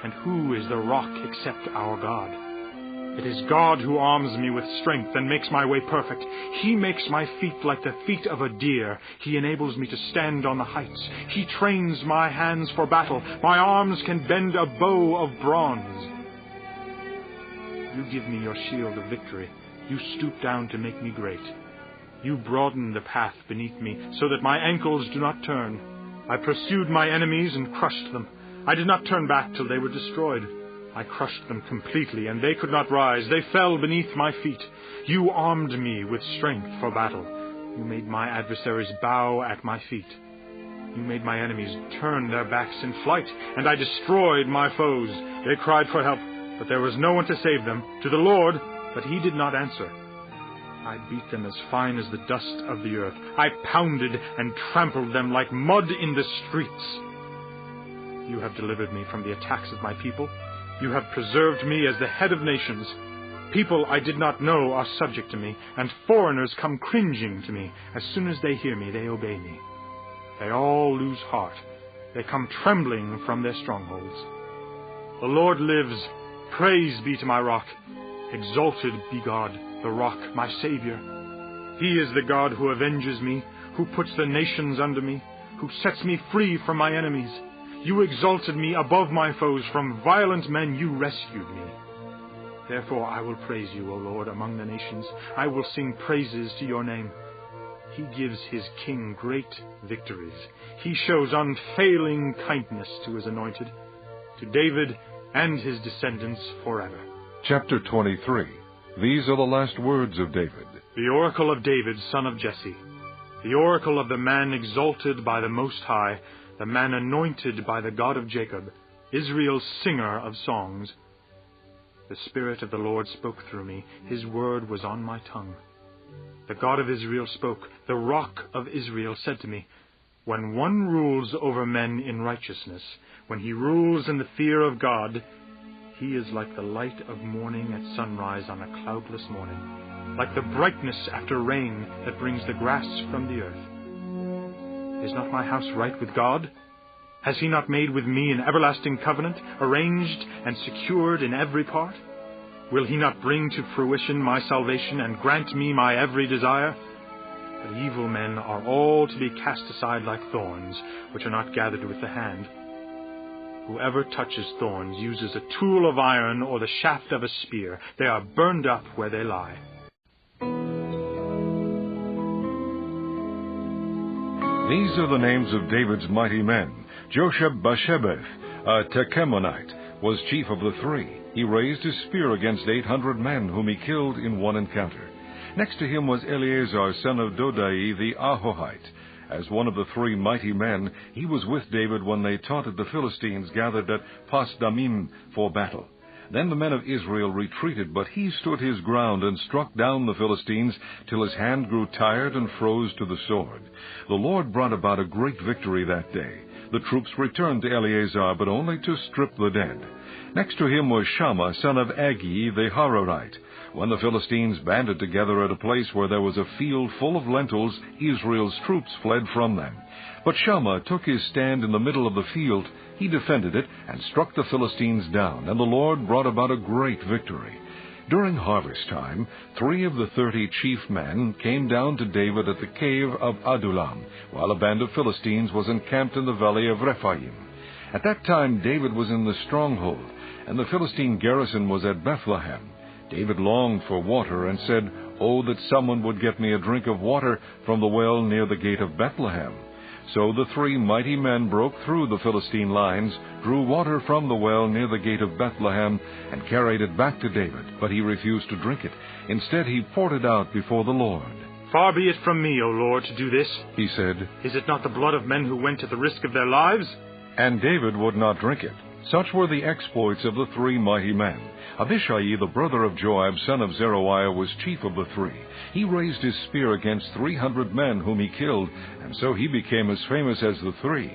And who is the rock except our God? It is God who arms me with strength and makes my way perfect. He makes my feet like the feet of a deer. He enables me to stand on the heights. He trains my hands for battle. My arms can bend a bow of bronze. You give me your shield of victory. You stoop down to make me great. You broaden the path beneath me so that my ankles do not turn. I pursued my enemies and crushed them. I did not turn back till they were destroyed. I crushed them completely, and they could not rise. They fell beneath my feet. You armed me with strength for battle. You made my adversaries bow at my feet. You made my enemies turn their backs in flight, and I destroyed my foes. They cried for help, but there was no one to save them. To the Lord, but he did not answer. I beat them as fine as the dust of the earth. I pounded and trampled them like mud in the streets. You have delivered me from the attacks of my people. You have preserved me as the head of nations. People I did not know are subject to me, and foreigners come cringing to me. As soon as they hear me, they obey me. They all lose heart. They come trembling from their strongholds. The Lord lives. Praise be to my rock. Exalted be God, the rock, my Savior. He is the God who avenges me, who puts the nations under me, who sets me free from my enemies. You exalted me above my foes. From violent men you rescued me. Therefore I will praise you, O Lord, among the nations. I will sing praises to your name. He gives his king great victories. He shows unfailing kindness to his anointed, to David and his descendants forever. Chapter 23. These are the last words of David. The oracle of David, son of Jesse. The oracle of the man exalted by the Most High, the man anointed by the God of Jacob, Israel's singer of songs. The Spirit of the Lord spoke through me. His word was on my tongue. The God of Israel spoke. The rock of Israel said to me, when one rules over men in righteousness, when he rules in the fear of God, he is like the light of morning at sunrise on a cloudless morning, like the brightness after rain that brings the grass from the earth. Is not my house right with God? Has he not made with me an everlasting covenant, arranged and secured in every part? Will he not bring to fruition my salvation and grant me my every desire? But evil men are all to be cast aside like thorns, which are not gathered with the hand. Whoever touches thorns uses a tool of iron or the shaft of a spear. They are burned up where they lie. These are the names of David's mighty men. Josheb-Bashebeth, a Tekemonite, was chief of the three. He raised his spear against 800 men, whom he killed in one encounter. Next to him was Eleazar, son of Dodai, the Ahohite. As one of the three mighty men, he was with David when they taunted the Philistines gathered at Pasdamim for battle. Then the men of Israel retreated, but he stood his ground and struck down the Philistines till his hand grew tired and froze to the sword. The Lord brought about a great victory that day. The troops returned to Eleazar, but only to strip the dead. Next to him was Shammah, son of Agi, the Hararite. When the Philistines banded together at a place where there was a field full of lentils, Israel's troops fled from them. But Shammah took his stand in the middle of the field. He defended it and struck the Philistines down, and the Lord brought about a great victory. During harvest time, 3 of the 30 chief men came down to David at the cave of Adullam, while a band of Philistines was encamped in the valley of Rephaim. At that time David was in the stronghold, and the Philistine garrison was at Bethlehem. David longed for water and said, "Oh, that someone would get me a drink of water from the well near the gate of Bethlehem." So the 3 mighty men broke through the Philistine lines, drew water from the well near the gate of Bethlehem, and carried it back to David, but he refused to drink it. Instead, he poured it out before the Lord. "Far be it from me, O Lord, to do this," he said. "Is it not the blood of men who went at the risk of their lives?" And David would not drink it. Such were the exploits of the 3 mighty men. Abishai, the brother of Joab, son of Zeruiah, was chief of the 3. He raised his spear against 300 men whom he killed, and so he became as famous as the 3.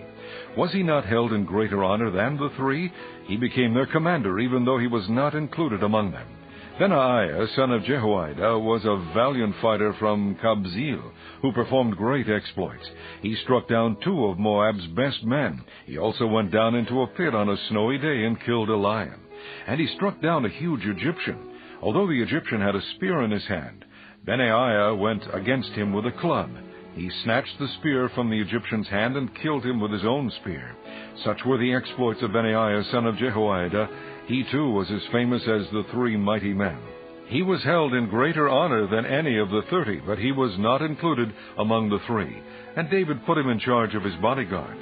Was he not held in greater honor than the 3? He became their commander, even though he was not included among them. Benaiah, son of Jehoiada, was a valiant fighter from Kabzeel, who performed great exploits. He struck down 2 of Moab's best men. He also went down into a pit on a snowy day and killed a lion. And he struck down a huge Egyptian. Although the Egyptian had a spear in his hand, Benaiah went against him with a club. He snatched the spear from the Egyptian's hand and killed him with his own spear. Such were the exploits of Benaiah, son of Jehoiada. He too was as famous as the 3 mighty men. He was held in greater honor than any of the 30, but he was not included among the 3, and David put him in charge of his bodyguard.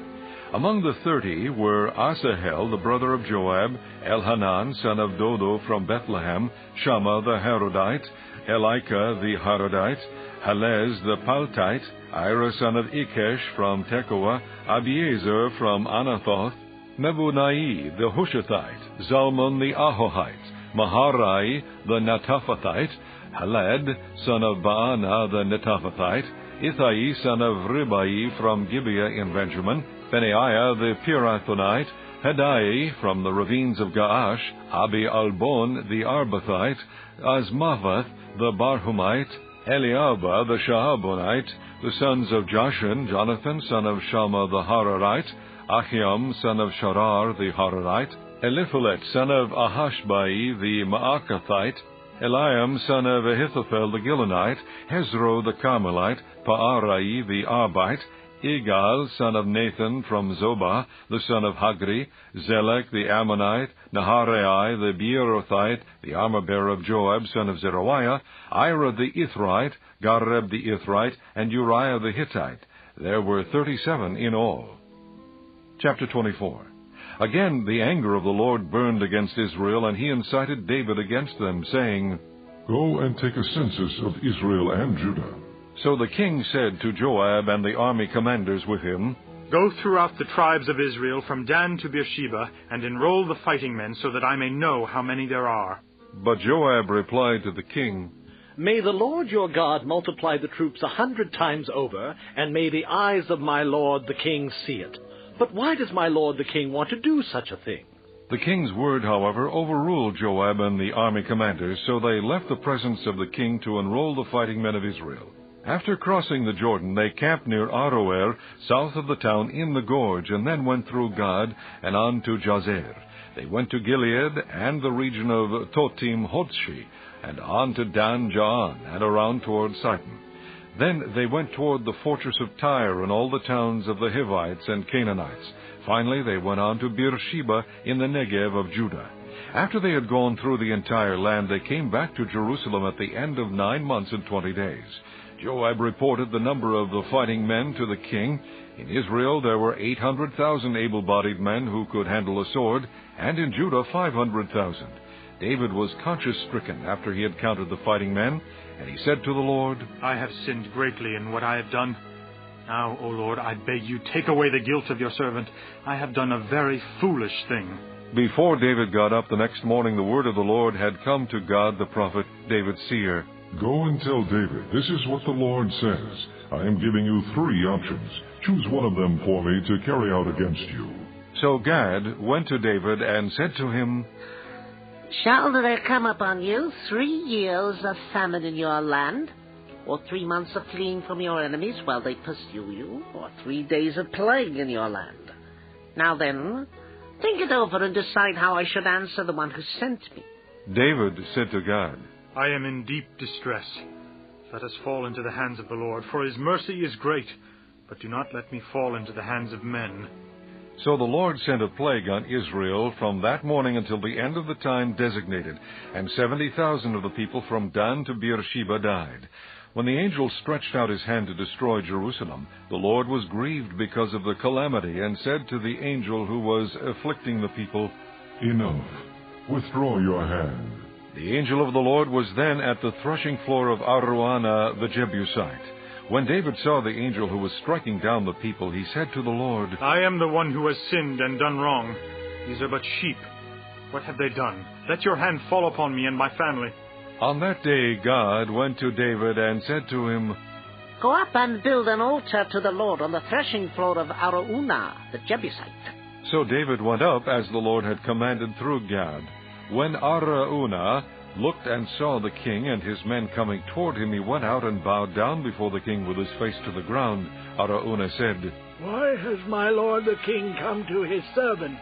Among the 30 were Asahel, the brother of Joab, Elhanan, son of Dodo from Bethlehem, Shammah the Harodite, Elika the Harodite, Halez the Paltite, Ira son of Ikesh from Tekoa, Abiezer from Anathoth, Mebunai the Hushathite, Zalmon the Ahohite, Maharai the Netophathite, Haled son of Baana the Netophathite, Ithai son of Ribai from Gibeah in Benjamin, Benaiah the Pirathonite, Hedai from the ravines of Gaash, Abi Albon the Arbathite, Azmavath the Barhumite, Eliabah the Shahabonite, the sons of Jashan, Jonathan son of Shammah the Hararite, Ahiam son of Sharar the Hararite, Eliphelet son of Ahashbai the Maakathite, Eliam son of Ahithophel the Gilonite, Hezro the Carmelite, Paarai the Arbite, Igal son of Nathan from Zobah, the son of Hagri, Zelek the Ammonite, Naharai the Beerothite, the armor-bearer of Joab son of Zeruiah, Ira the Ithrite, Gareb the Ithrite, and Uriah the Hittite. There were 37 in all. Chapter 24. Again the anger of the Lord burned against Israel, and he incited David against them, saying, "Go and take a census of Israel and Judah." So the king said to Joab and the army commanders with him, "Go throughout the tribes of Israel from Dan to Beersheba, and enroll the fighting men, so that I may know how many there are." But Joab replied to the king, "May the Lord your God multiply the troops 100 times over, and may the eyes of my lord the king see it. But why does my lord the king want to do such a thing?" The king's word, however, overruled Joab and the army commanders, so they left the presence of the king to enroll the fighting men of Israel. After crossing the Jordan, they camped near Aroer, south of the town in the gorge, and then went through Gad and on to Jazer. They went to Gilead and the region of Totim Hodshi, and on to Dan Jaan, and around toward Sidon. Then they went toward the fortress of Tyre and all the towns of the Hivites and Canaanites. Finally, they went on to Beersheba in the Negev of Judah. After they had gone through the entire land, they came back to Jerusalem at the end of 9 months and 20 days. Joab reported the number of the fighting men to the king. In Israel there were 800,000 able-bodied men who could handle a sword, and in Judah 500,000. David was conscience-stricken after he had counted the fighting men, and he said to the Lord, I have sinned greatly in what I have done. Now, O Lord, I beg you, take away the guilt of your servant. I have done a very foolish thing. Before David got up the next morning, the word of the Lord had come to Gad the prophet, David's seer. Go and tell David, this is what the Lord says. I am giving you 3 options. Choose one of them for me to carry out against you. So Gad went to David and said to him, Shall there come upon you 3 years of famine in your land, or 3 months of fleeing from your enemies while they pursue you, or 3 days of plague in your land? Now then, think it over and decide how I should answer the one who sent me. David said to Gad, I am in deep distress. Let us fall into the hands of the Lord, for his mercy is great, but do not let me fall into the hands of men. So the Lord sent a plague on Israel from that morning until the end of the time designated, and 70,000 of the people from Dan to Beersheba died. When the angel stretched out his hand to destroy Jerusalem, the Lord was grieved because of the calamity, and said to the angel who was afflicting the people, Enough. Withdraw your hand. The angel of the Lord was then at the threshing floor of Araunah the Jebusite. When David saw the angel who was striking down the people, he said to the Lord, I am the one who has sinned and done wrong. These are but sheep. What have they done? Let your hand fall upon me and my family. On that day God went to David and said to him, Go up and build an altar to the Lord on the threshing floor of Araunah the Jebusite. So David went up as the Lord had commanded through Gad. When Araunah looked and saw the king and his men coming toward him, he went out and bowed down before the king with his face to the ground. Araunah said, Why has my lord the king come to his servant?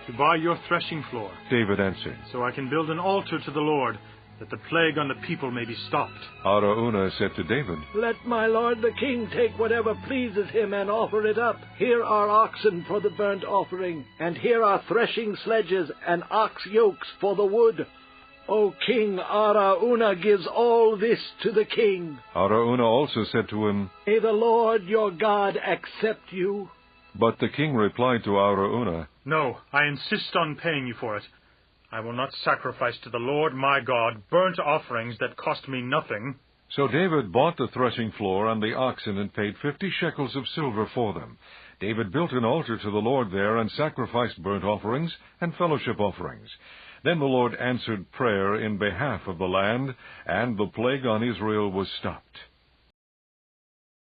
To buy your threshing floor. David answered, So I can build an altar to the Lord, that the plague on the people may be stopped. Araunah said to David, Let my lord the king take whatever pleases him and offer it up. Here are oxen for the burnt offering, and here are threshing sledges and ox yokes for the wood. O king, Araunah gives all this to the king. Araunah also said to him, May the Lord your God accept you. But the king replied to Araunah, No, I insist on paying you for it. I will not sacrifice to the Lord my God burnt offerings that cost me nothing. So David bought the threshing floor and the oxen and paid 50 shekels of silver for them. David built an altar to the Lord there and sacrificed burnt offerings and fellowship offerings. Then the Lord answered prayer in behalf of the land, and the plague on Israel was stopped.